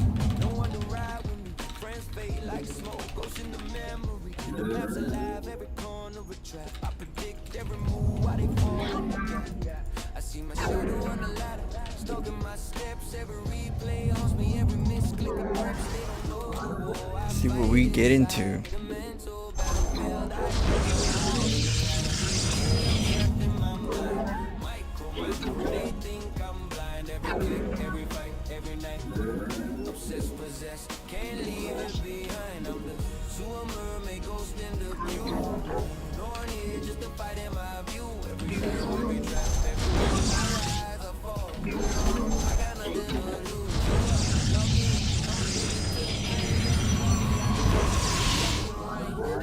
No one to ride with me. Friends fade like smoke, goes into memory. The map's alive, every corner a trap. I predict every move while they fall in the gap. I see my shadow on the ladder, stalking my steps. Every replay haunts me, every misclick of breaths. They don't know the war. See what we get into. The mental battlefield I in my mind. Micro, they think I'm blind. Every click, every fight, every night. Obsessed, possessed, can't leave it behind. I'm the sewer mermaid, ghost in the view. No one here just to fight in my view. Every battle, every trap, every I rise, I fall. I got nothing to lose.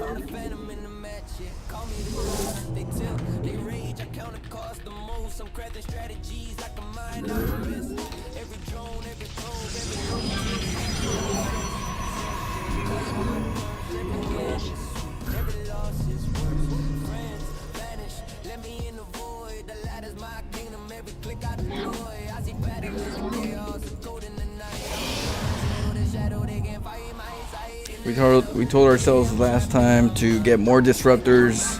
I'm the phantom in the match, yeah. Call me the ghost. They tell, they rage. I count the cost the most. I'm crafting strategies like a mind alchemist. Every drone, every probe, every loss is worse. Friends vanish, let me in the void. The light is my kingdom. Every click I deploy. I see patterns in the chaos. It's cold in the night. The shadow, they can't fight my sight. We told ourselves last time to get more disruptors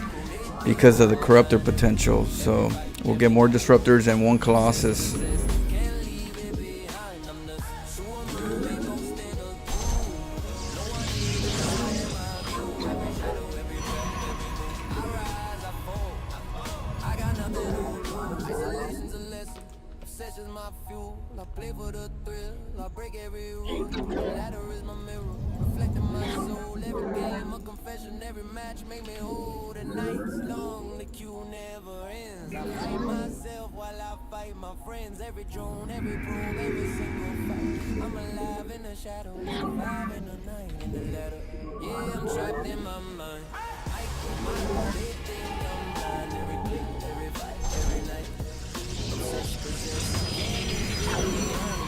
because of the corruptor potential. So we'll get more disruptors and one Colossus. Obsession's my fuel. I play for the thrill. I break every rule. The ladder is my mirror, reflecting my soul. Every game a confession, every match make me whole. The night's long, the queue never ends. I fight myself while I fight my friends. Every drone, every probe, every single fight. I'm alive in the shadows, alive in the night, in the ladder. Yeah, I'm trapped in my mind. I keep my heart, they think I'm blind. Every click, every fight, every night. Obsessed, possessed, can't leave it behind.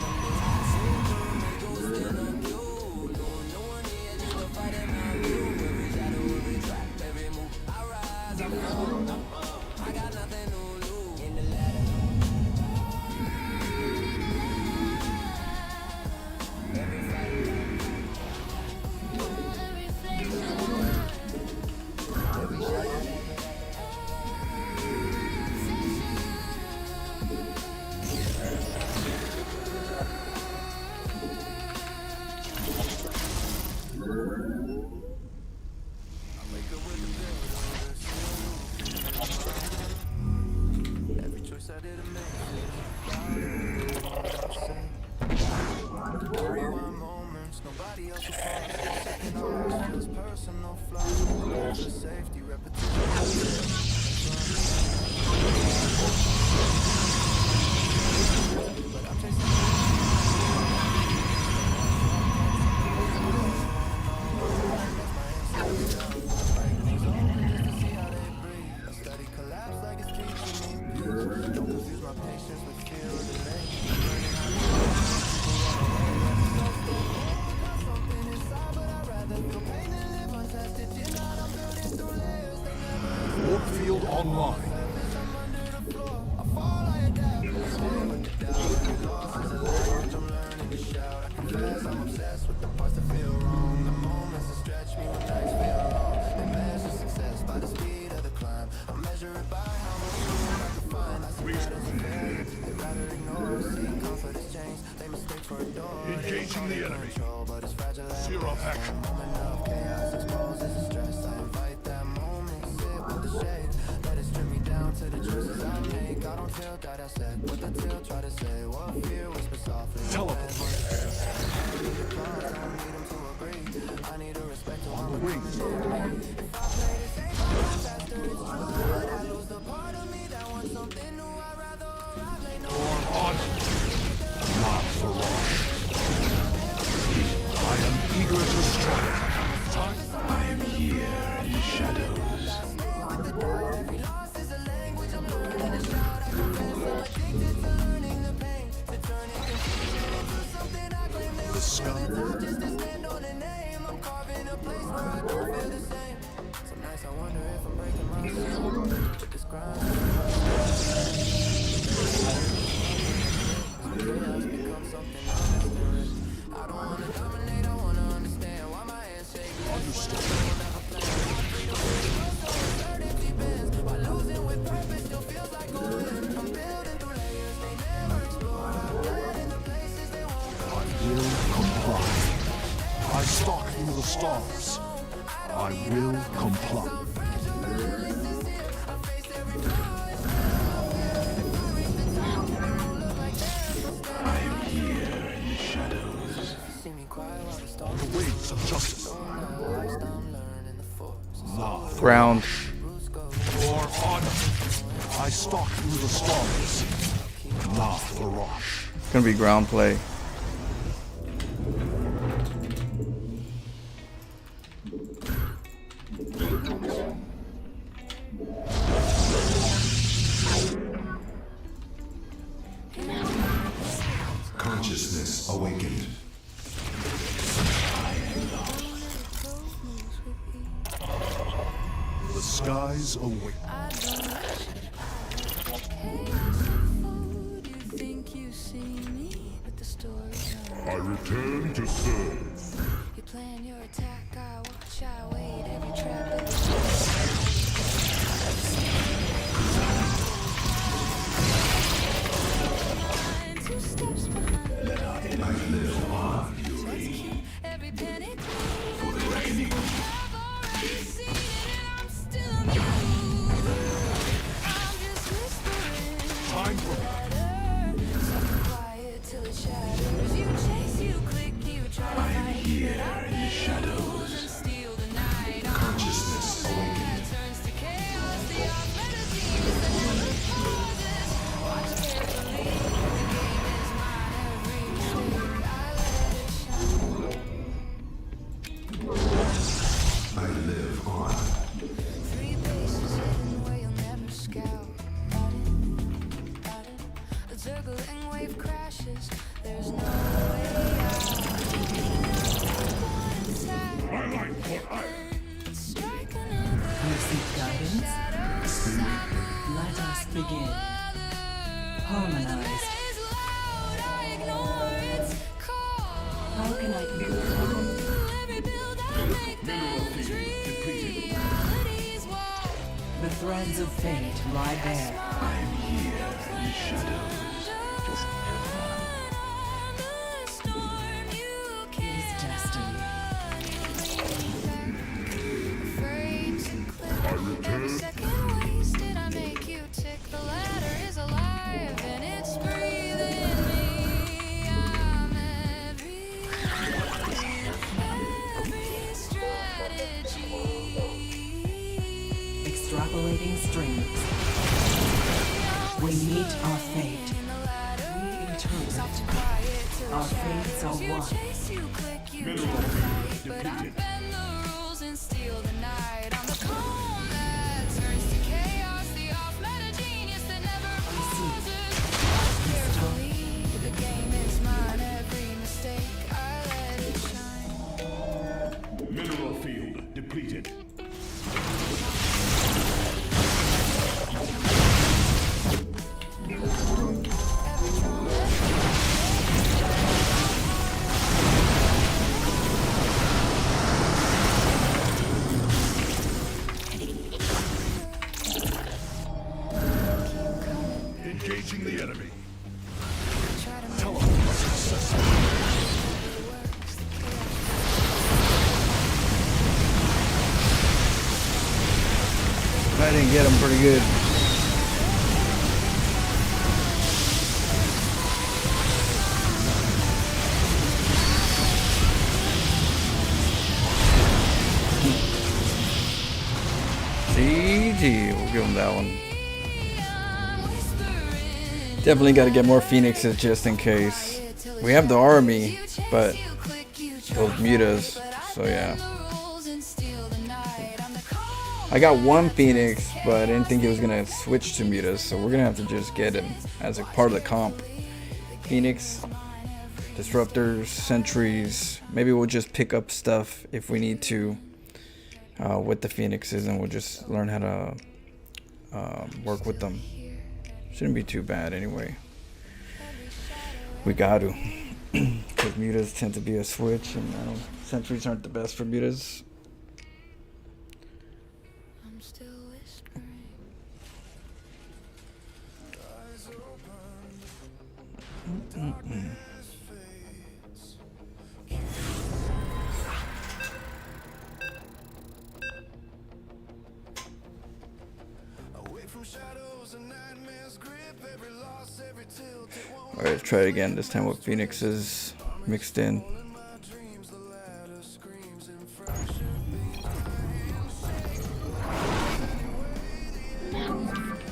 Warp field online. Engaging the enemy. Zero action. Teleport. On the wings. Or on. Not for long. I am eager to strike. I am here in the shadows. The sky. I stalk through the stars. I will comply. I am here in the shadows. On the wings of justice. Love. Ground. For honor. I stalk through the stars. La Faroche. It's gonna be ground play. Consciousness awakened. The skies awake. I return to serve. You plan your attack, I watch, I wait, every trap two steps behind. I live on, Yuri. Every penny For the reckoning. I've already seen it and I'm still new. I'm just whispering. Time for Something quiet till it shatters. You chase, you click, you try to fight. here in the shadows. And steal the night. Consciousness awakened. Turns to chaos, the ability that never pauses. Watch carefully, the game is mine. Every mistake, I let it shine. I live on. 3 bases hidden where you'll never scout. The circling wave crashes. There's no way out. I like what I Strike another. You seek guidance? Let us begin. Harmonized. Is loud, I ignore its call. How can I be? Every build I make, then reality's wall. The threads of fate lie bare. I am here in the shadows. It is destiny. Every second wasted, I make you tick. The ladder is alive and it's breathing me. I'm every strategy. oscillating strings. We meet our fate. We interpret. Our fates are one. Mineral field depleted. Mineral field depleted. Engaging the enemy. Teleport successful. I didn't get him pretty good. GG, we'll give him that one. Definitely got to get more phoenixes just in case. We have the army, but those mutas, so yeah. I got one phoenix, but I didn't think he was gonna switch to mutas, so we're gonna have to just get him as a part of the comp. Phoenix, disruptors, sentries. Maybe we'll just pick up stuff if we need to with the phoenixes, and we'll just learn how to work with them. Shouldn't be too bad anyway. We got to, because mutas tend to be a switch, and sentries aren't the best for mutas. I'm still whispering. Eyes open. Darkness fades. Away from shadows and nightmares grip every loss, every tilt. It won't Alright, let's try it again, this time with phoenixes mixed in.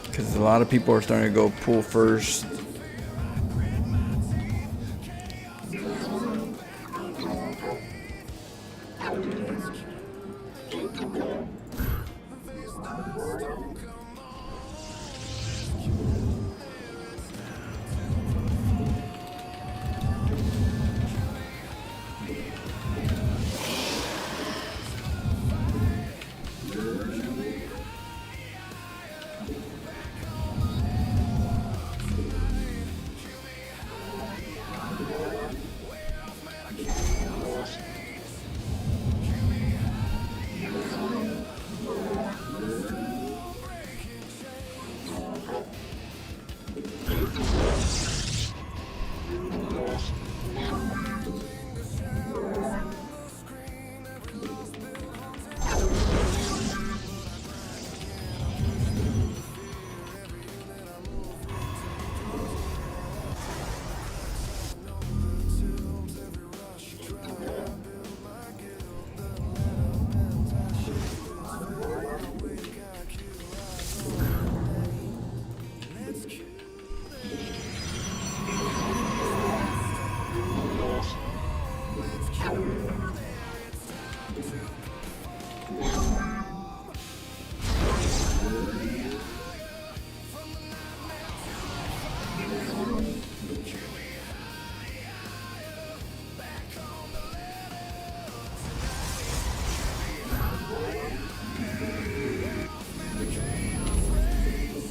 Because a lot of people are starting to go pull first.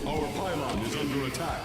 Our pylon is under attack.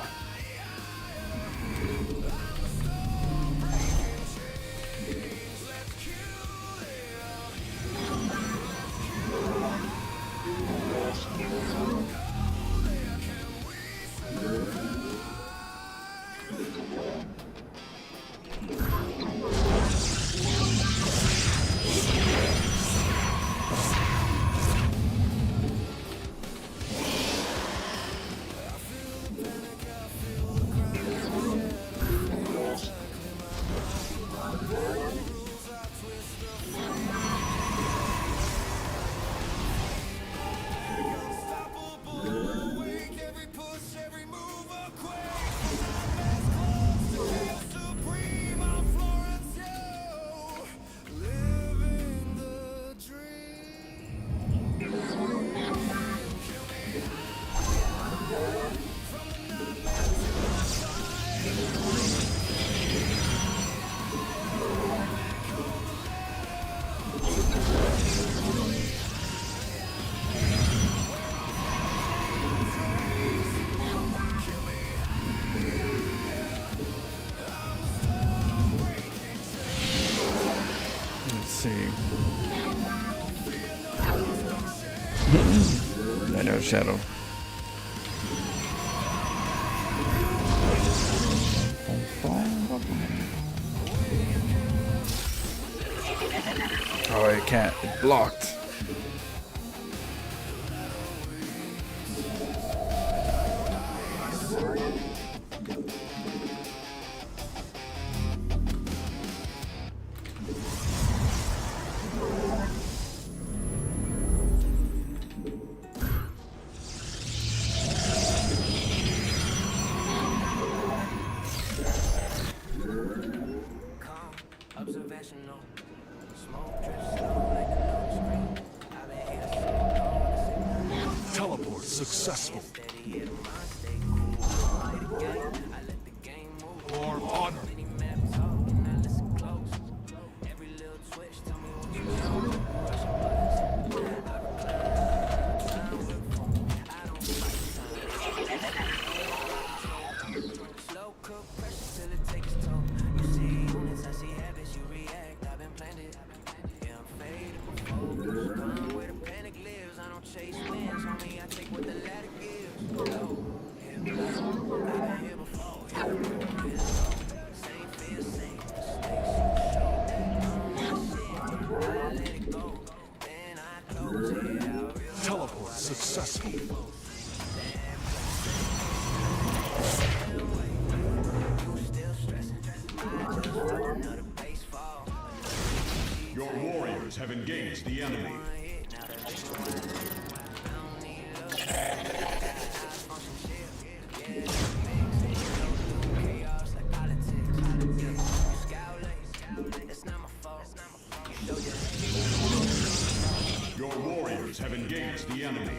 I know Shadow. Oh, I can't. It's blocked. Observational. Smoke drips slow like the low screen. I've been here so long. Teleport successful. Steady hit 'em, I stay cool. I play the game. I let the game move. For honor. Many map talking, I listen close. Every little twitch tell me what you know. Rushing buttons. I recline. Time with phone. I don't fight time. Slow cook pressure till it takes its toll. You see units, I see habits, you react. I've been planned it. Yeah, I'm faded before. Gone where the panic lives. I don't chase wins, homie. I take what the ladder gives. Oh, yeah, I've been here before. Yeah, same fear, same mistakes. You show my shit. I let it go, then I close it out. Real Teleport successful. still stressing. I just felt another base fall. Your warriors have engaged the enemy. Your warriors have engaged the enemy.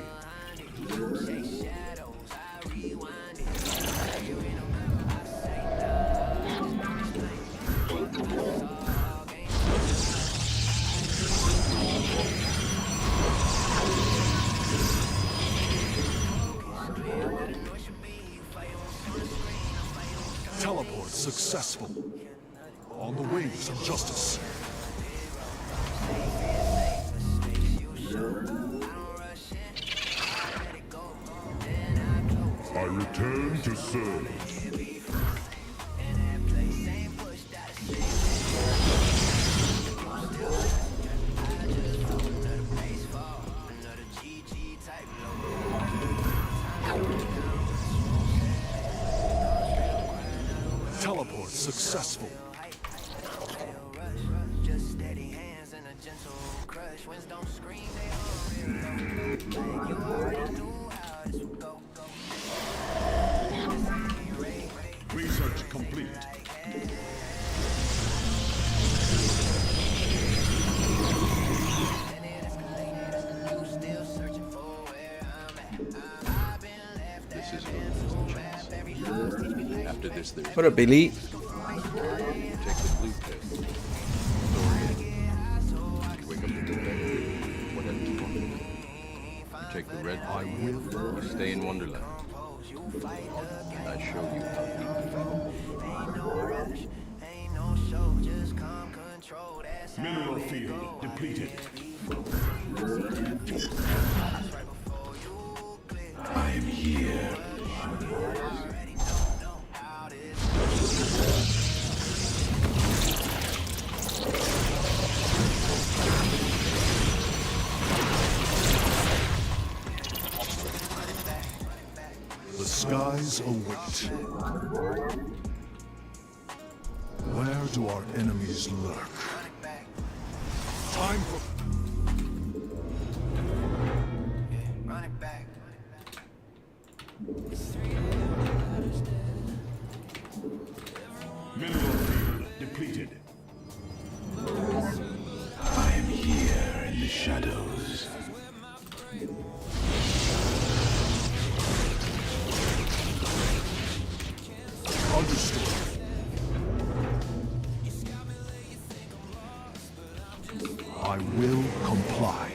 Teleport successful. On the wings of justice. I return to serve. Teleport successful. Just steady hands and a gentle crush. Winds don't scream, they all real. You already knew how this would go. Research complete. This is your chance. After this, there's What up, Elite? take the blue pill. You wake up in bed. Whatever you want to do. You take the red pill. You stay in Wonderland. And I show you how people think. Mineral field depleted. I am here. The skies await. Where do our enemies lurk? Time for... Run it back. Mineral field depleted. I am here in the shadows. Understood. I will comply.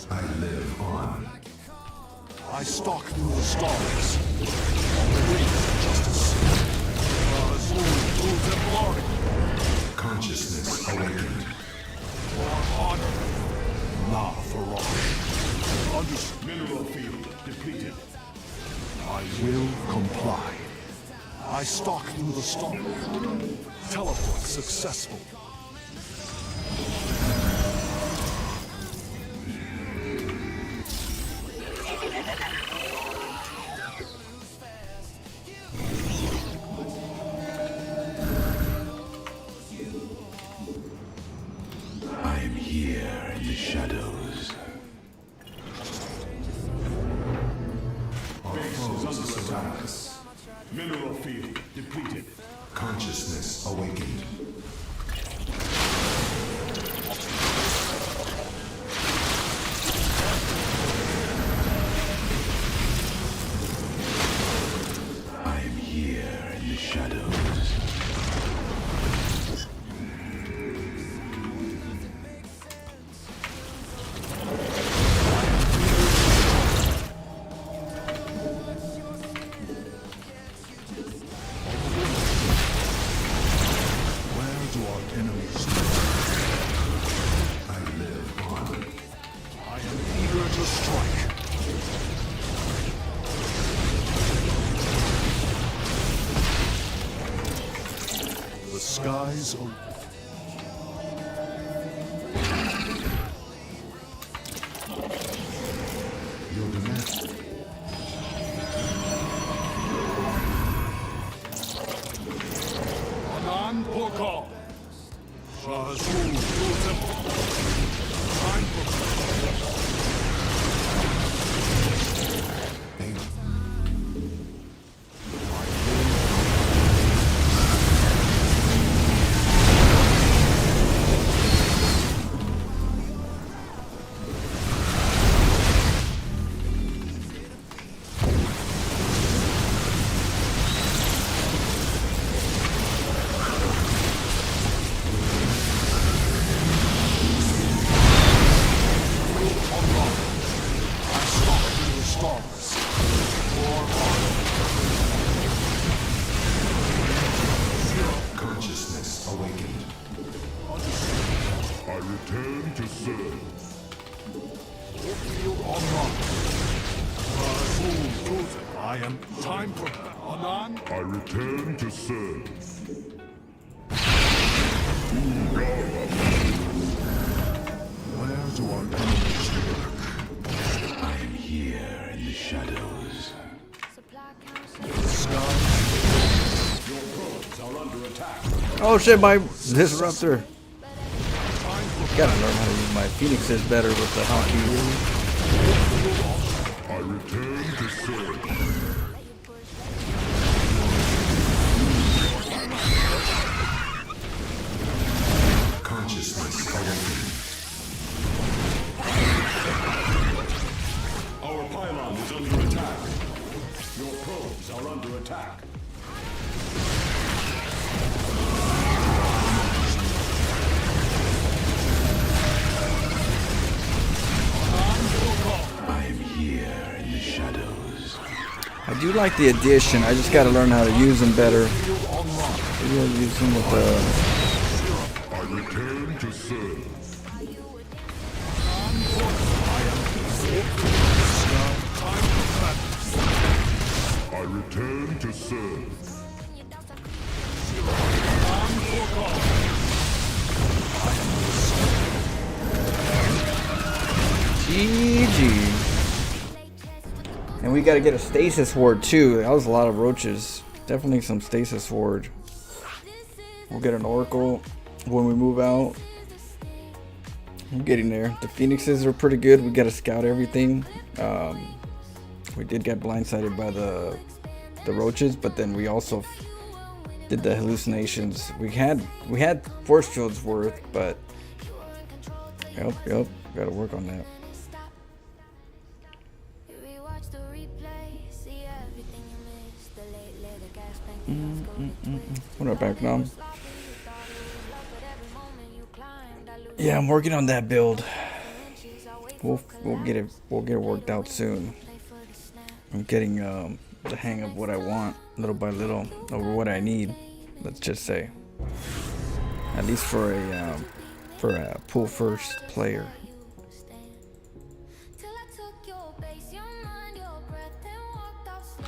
I live on. I stalk through the stars. On the wings of justice. Azul, glory. Consciousness awakened. For honor. Nah, for mineral field depleted. I will comply. I stalk through the storm. Teleport successful. I am here in the shadows. Our base is under attack. Mineral field depleted. Consciousness awakened. I am here in the shadows. Where do our enemies stand? I live on. I am eager to strike. The skies open. Your demand. Anan Pokal. Shahazul Totem. Time for Consciousness awakened. I return to serve. Online. I am time for Anan. I return to serve. Where do our enemies lurk? I am here in the shadows. The sky. Your probes are under attack. Oh shit, my disruptor. Gotta learn how to use my phoenixes better with the hockey. I return to serve. Consciousness awakened. Our pylon is under attack. Your probes are under attack. I am here in the shadows. I do like the addition. I just gotta learn how to use them better. Maybe I'll use them with I return to serve. I return to serve. GG. And we gotta get a stasis ward too. That was a lot of roaches. Definitely some stasis ward. We'll get an oracle when we move out. I'm getting there. The phoenixes are pretty good. We gotta scout everything. We did get blindsided by the roaches, but then we also did the hallucinations. We had force fields worth, but yep, gotta work on that. What up, Backnom? Yeah, I'm working on that build. We'll get it worked out soon. I'm getting the hang of what I want little by little, over what I need. Let's just say, at least for a pool first player.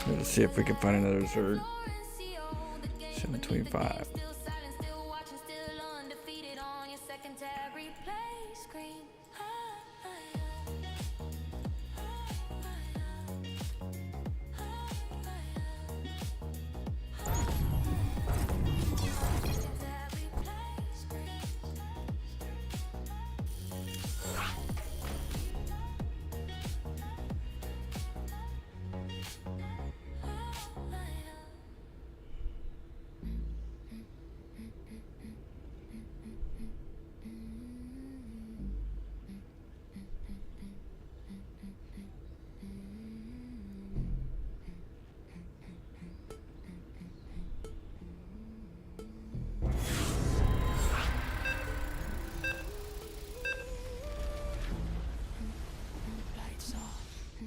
Let's see if we can find another Zerg. 725.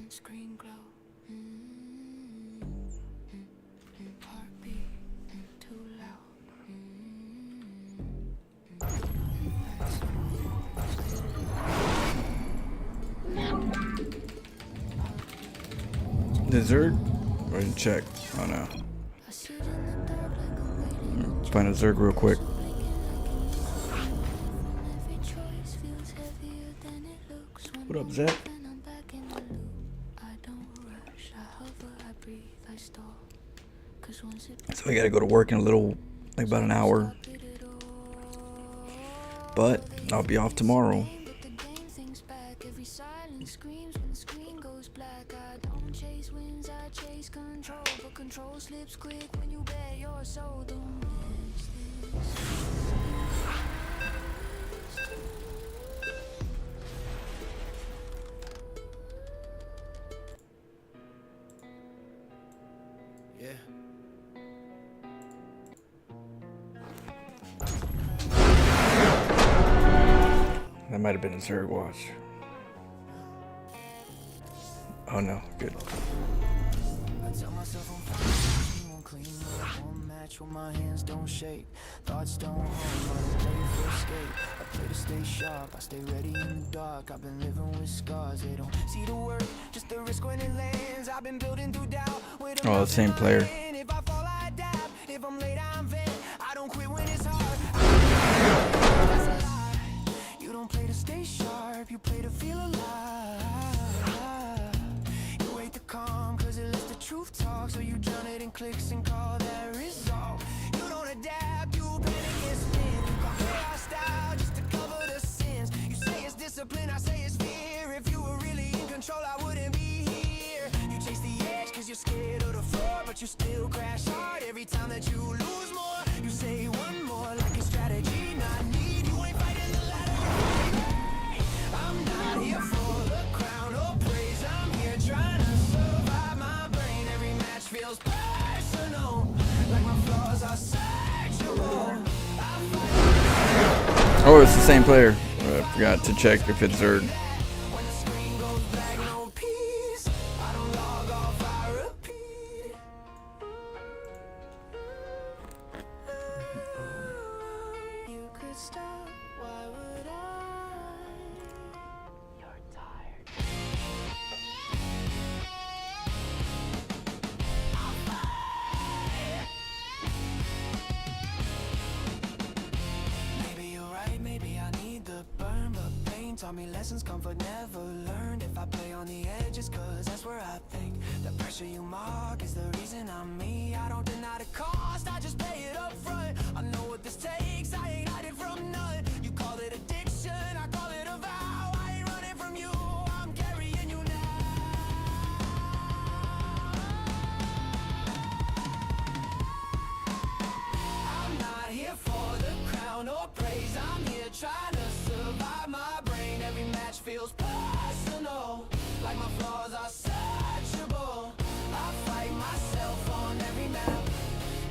Screen glow. Heartbeat too loud. The Zerg? Or you check? Oh no. Find a Zerg real quick. What up, Zach? So we gotta go to work in a little, like about an hour. But I'll be off tomorrow. Yeah. That might have been a Zerg watch. Oh no, good. I tell myself I'm fine, won't clean, won't match when my hands don't shake. Thoughts don't harm, I don't play for escape. I play to stay sharp, I stay ready in the dark. I've been living with scars, they don't see the work, just the risk when it lands. I've been building through doubt. Oh, the same player. If I fall, I adapt. If I'm late, I'm vent. I don't quit when it's hard. That's a lie. You don't play to stay sharp, you play to feel alive. You wait to calm, cause it lets the truth talk. So you drown it in clicks and call that resolve. You don't adapt, you panic and spin. You compare our style just to cover the sins. You say it's discipline, I say it's fear. If you were really in control, I wouldn't be here. You chase the edge cause you're scared of the floor, but you still crash hard every time that you lose more. You say one more like a strategy, not need. You ain't fighting the ladder. I'm not here for the crown or praise. I'm here trying to survive my brain. Every match feels personal, like my flaws are sexual. Oh, it's the same player. I forgot to check if it's Zerg. When the screen goes black, no peace. I don't log off, I repeat. You could stop, why would I? You're tired. Maybe you're right, maybe I need the burn, but pain taught me lessons comfort never learned. If I play on the edges, cause that's where I think the pressure you mark is the reason I'm me. I don't deny the cost, I just pay it up front. I know what this takes, I ain't hiding from none. You call it addiction, I call it a vow. I ain't running from you, I'm carrying you now. I'm not here for the crown or praise. I'm here trying to survive my brain. Every match feels personal, like my flaws are searchable. I fight myself on every map.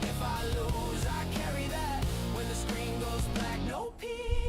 If I lose, I carry that. When the screen goes black, no peace.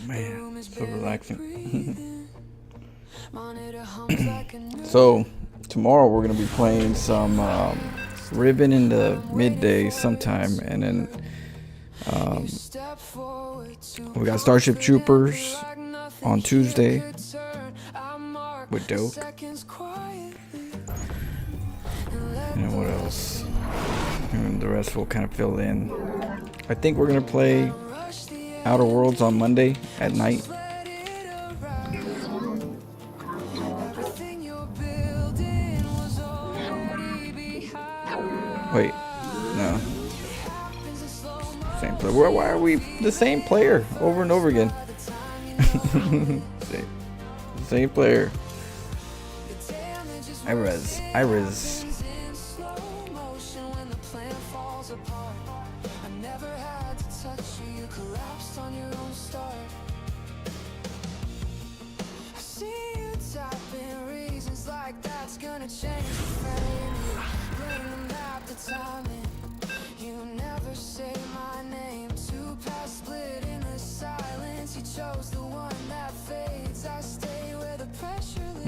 man, so relaxing. So tomorrow we're gonna be playing some Ribbon in the midday sometime, and then we got Starship Troopers on Tuesday with Doke. And what else? And the rest will kind of fill in. I think we're gonna play Outer Worlds on Monday at night. Wait, no. Same player. Why are we the same player over and over again? same player. Iris.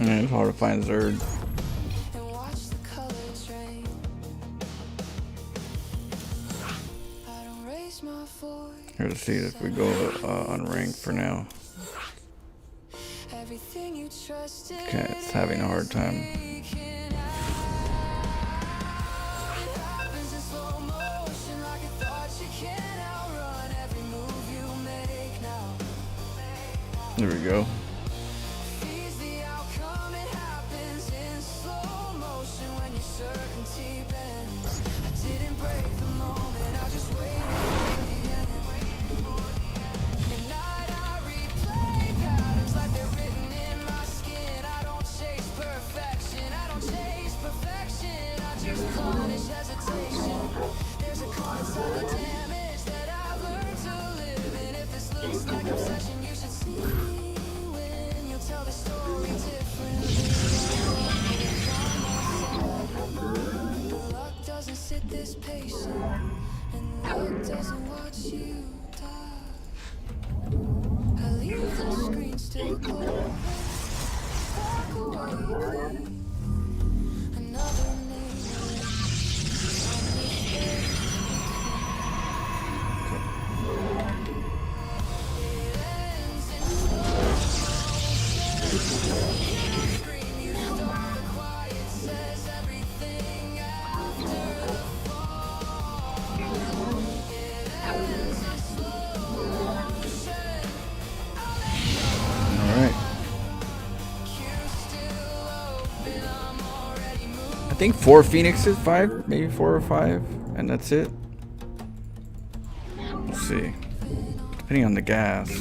It's hard to find Zerd. Here to see if we go unranked for now. Okay, it's having a hard time. There we go. I think 4 Phoenixes, 5, maybe 4 or 5, and that's it. Let's see. Depending on the gas.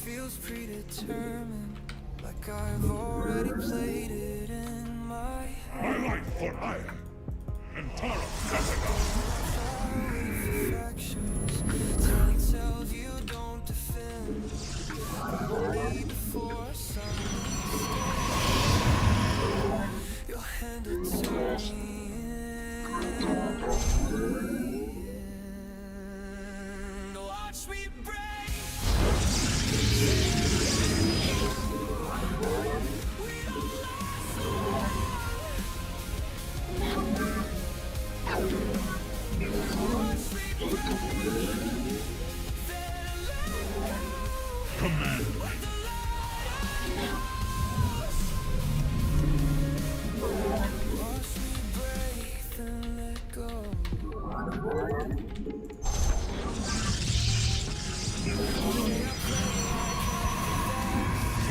Feels predetermined, like I've already played it in my head. My life for Iron and Tara Jessica. Telling tales you don't defend. Only before you'll hand it to me. Watch me break. Command.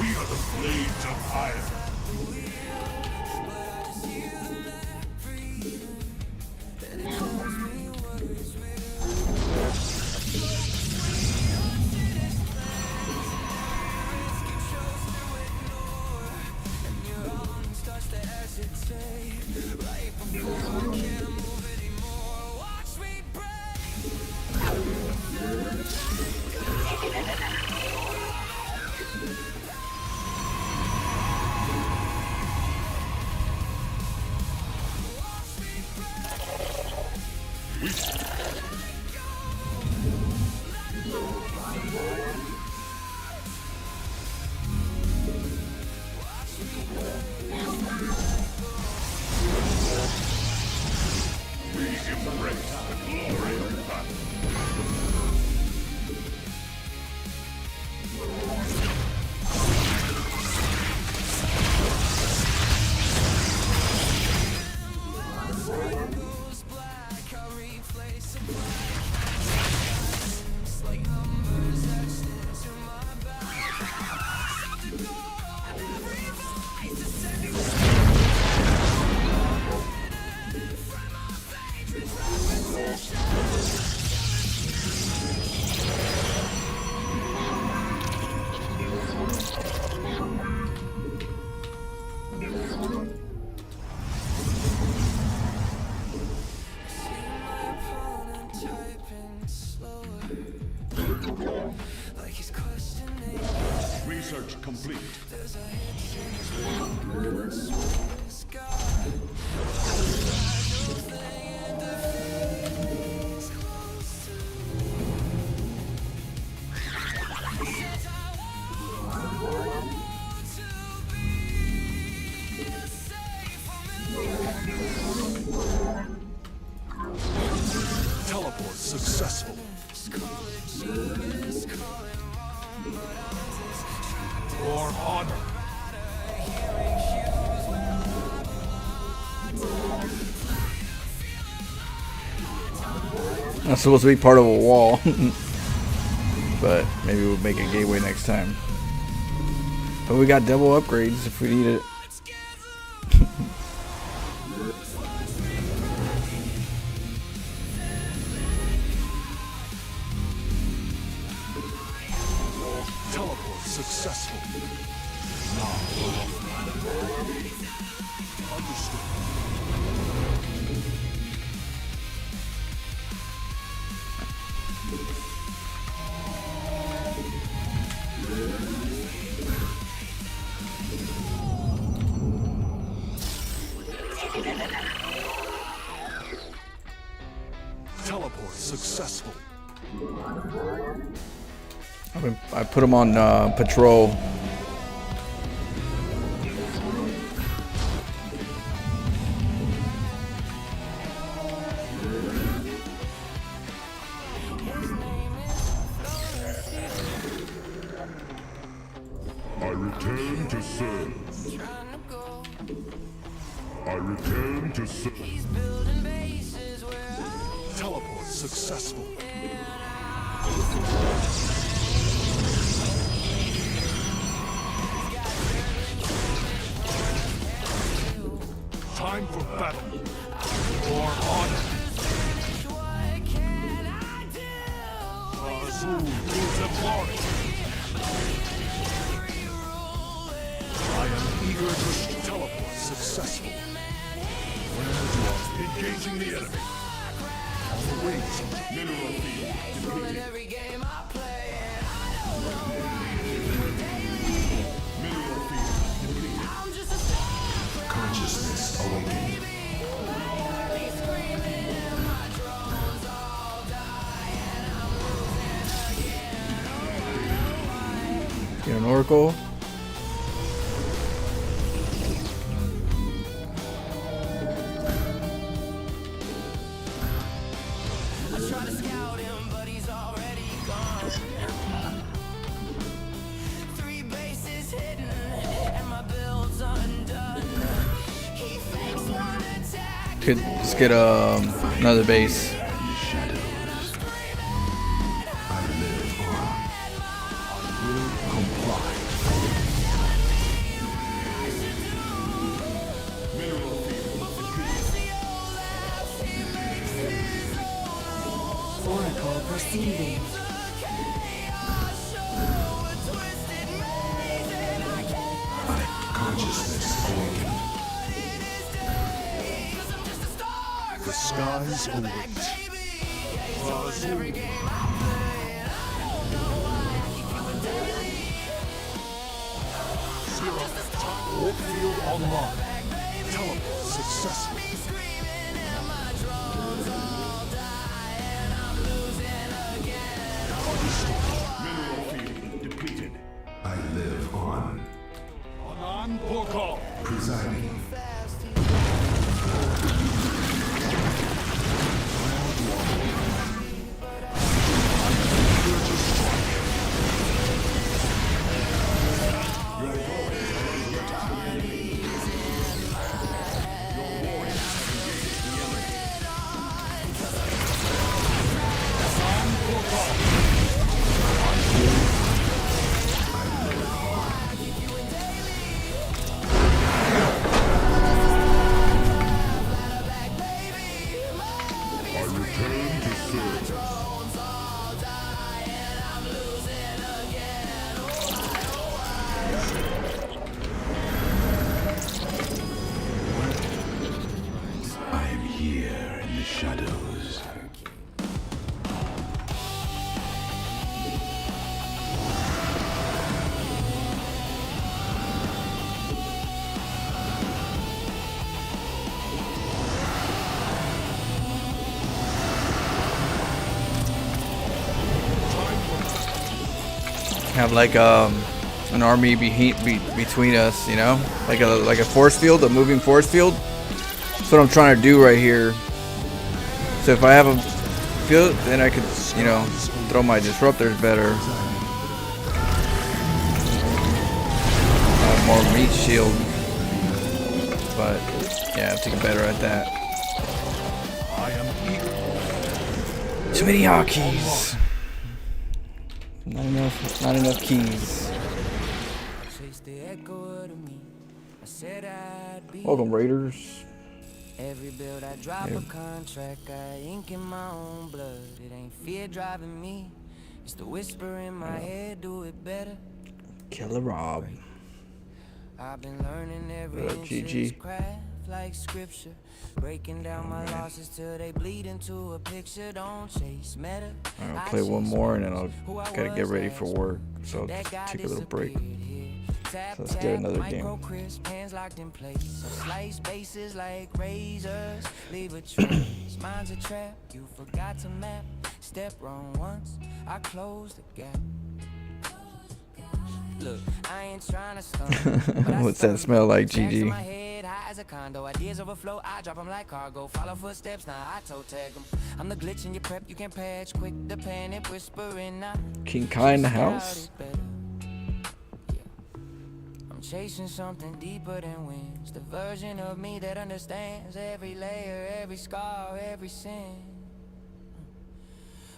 We are the blades of iron. Research complete. Teleport successful. For honor. That's supposed to be part of a wall. But maybe we'll make a gateway next time. But we got double upgrades if we need it. Teleport successful. Understood. Teleport successful. I put him on patrol. I return to serve. I return to serve. Teleport successful. Time for battle. For honor. Azul exemplary. I am eager to teleport successful. Where you are engaging the enemy. On the wings, mineral field depleted. Mineral field depleted. Consciousness awakened. Get an oracle. Could just get another base. Oracle proceeding. Consciousness awakened. The skies await. Warp field online. Teleport successful. Return to serve. I am here in the shadows. Have like an army between us, you know, like a force field, a moving force field. That's what I'm trying to do right here. So if I have a field, then I could, you know, throw my disruptors better. More meat shield, but yeah, I have to get better at that. I am eager. Too many hotkeys. Not enough keys. Welcome, Raiders. Every build I drop a contract, I ink in my own blood. It ain't fear driving me, it's the whisper in my head, do it better. Killer Rob. I've been learning every inch of this craft like scripture, breaking down my losses till they bleed into a picture. Don't chase meta. I'll play one more and then I'll gotta get ready for work, so I'll just take a little break. So let's get another game. Hands locked in place. So slice bases like razors. Leave a trace. Mine's a trap. You forgot to map. Step wrong once. I close the gap. Look, I ain't trying to stun. What's that smell like, GG? My head high as a condo. Ideas overflow. I drop them like cargo. Follow footsteps. Now I toe tag them. I'm the glitch in your prep. You can patch quick. The panic whispering. King Kai in the house. Chasing something deeper than winds. The version of me that understands every layer, every scar, every sin.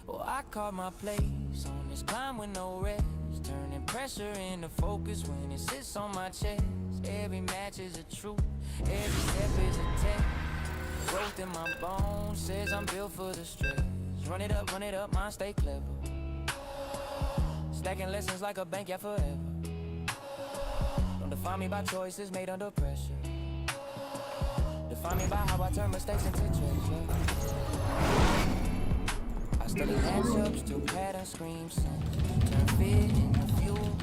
Well, I caught my place on this climb with no rest, turning pressure into focus when it sits on my chest. Every match is a truth, every step is a test. Growth in my bones says I'm built for the stress. Run it up, mine stay clever. Stacking lessons like a bank, yeah, forever. Define me by choices made under pressure. Define me by how I turn mistakes into treasure. I study matchups till patterns scream sense. Turn fear into fuel,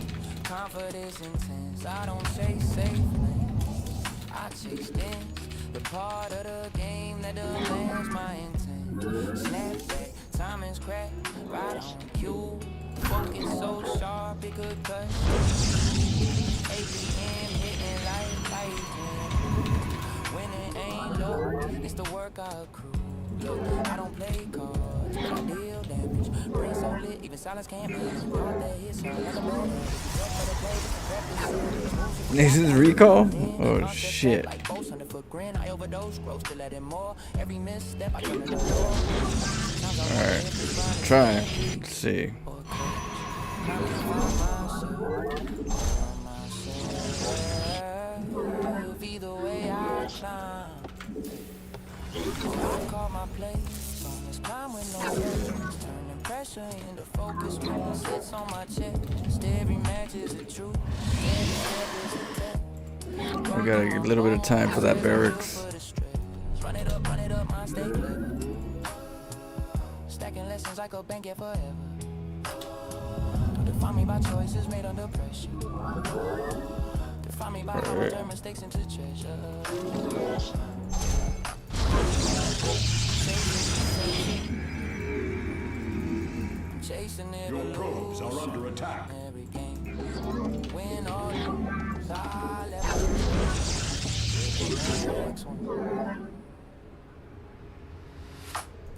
confidence intense. I don't chase safe lanes, I chase things. The part of the game that demands my intent. Snap back, timing's crack, right on cue. Focus so sharp it could cut. ABM hitting like lightning. When it ain't low, it's the work I accrue. Look, I don't play cards, but I deal damage. Brain so lit, even silence can't be. Thought that hits her like a bad. This is recall? Oh shit. Alright, try. Let's see. Either way I climb, I call my place on this climb with no rest, turning pressure into focus when it sits on my chest. Every match is a truth, every step is a test. We got a little bit of time for that barracks. Run it up, my stay clever. Stacking lessons like a bank, yeah, forever. Define me by choices made under pressure. Define me by how I turn mistakes into treasure. Chasing every Your probes are under attack. every game. Win or lose, I let next one.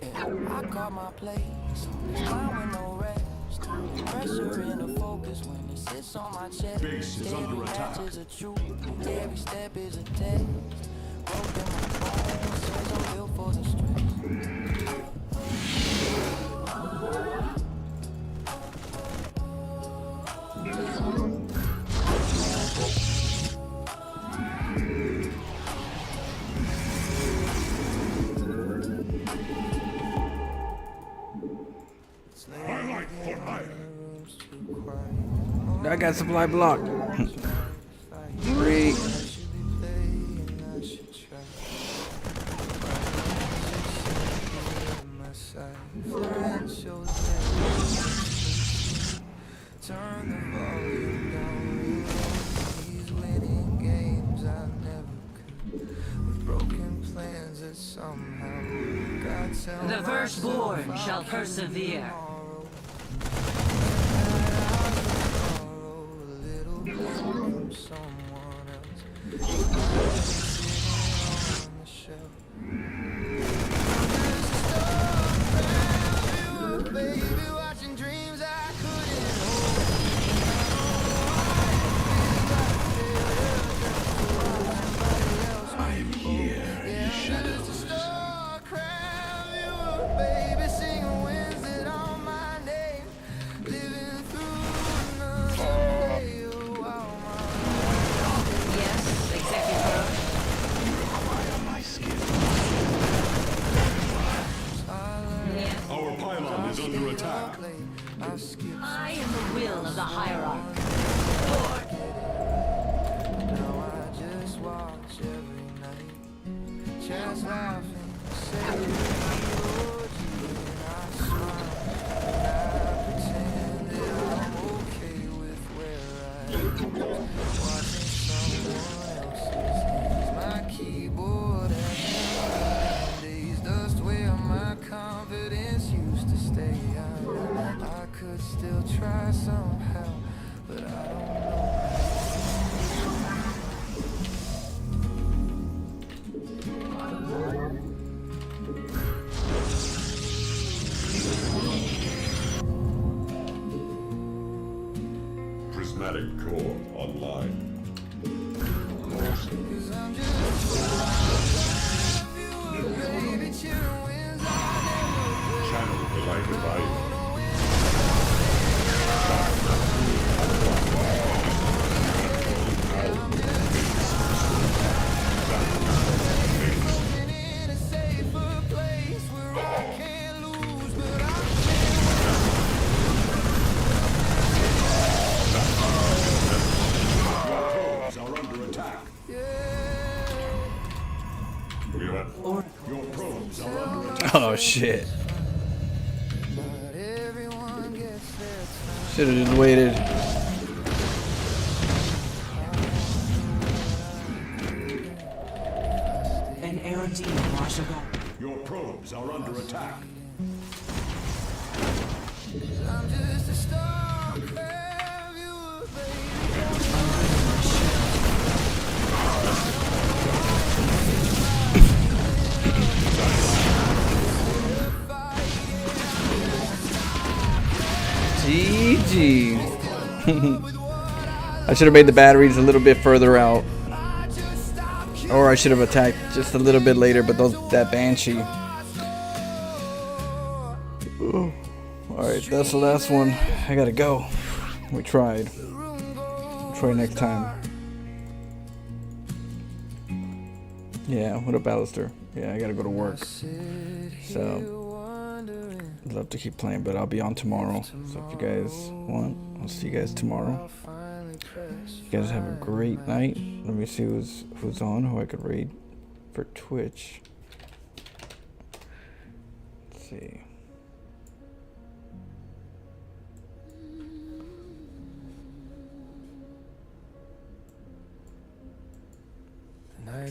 Yeah, I caught my place. Time with no rest. Pressure into focus when it sits on my chest. Base is under attack. Every match is a truth. Every step is a test. Growth in my bones says I'm built for the stress. I got supply block. Great. Turn the volume down, he's winning games I never could, with broken plans that somehow God tell The firstborn shall persevere. Someone else on the shelf. Baby, watching dreams I couldn't hold. I'm here. Just a StarCraft viewer, baby, singing winds that on my name, living through another day. Oh, wow, Yes, Executor. Yes. Our pylon is under attack. I skip I am the will of the hierarch. now, I just watch every night, just laughing, say and I smile, and I pretend that I'm okay with where I am, watching someone else's hands, my keyboard and days dust where my confidence used to stay. I could still try somehow, but I don't know. Prismatic core online. Cause I'm just a baby, cheering wins I Channel the light of value. never in a safer place where I can't lose, but I Probes are under attack. Your probes are under attack. Oh shit. but everyone gets their time. Should have just waited. An Aerodine washable. Your probes are under attack. I'm just a StarCraft viewer, baby. GG. I should have made the batteries a little bit further out. Or I should have attacked just a little bit later, but that Banshee. Alright, that's the last one. I gotta go. We tried. Try next time. Yeah, what up, Alistair? Yeah, I gotta go to work. So, I'd love to keep playing, but I'll be on tomorrow. So if you guys want, I'll see you guys tomorrow. You guys have a great night. Let me see who's on, who I could raid for Twitch. Let's see.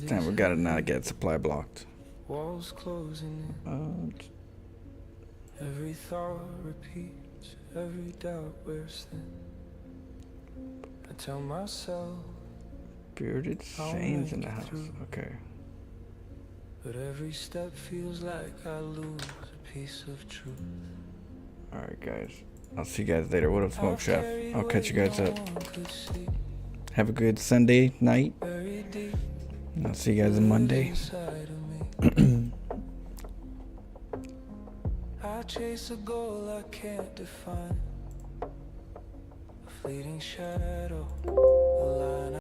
Damn, we gotta not get supply blocked. Walls closing in. Every thought repeats, every doubt wears thin. I tell myself, Bearded Saints in the house. Okay. but every step feels like I lose a piece of truth. Alright, guys. I'll see you guys later. What up, Smoke Chef? I'll catch you guys up. Have a good Sunday night. I'll see you guys on Monday. I chase a goal I can't define, a fleeting shadow, a line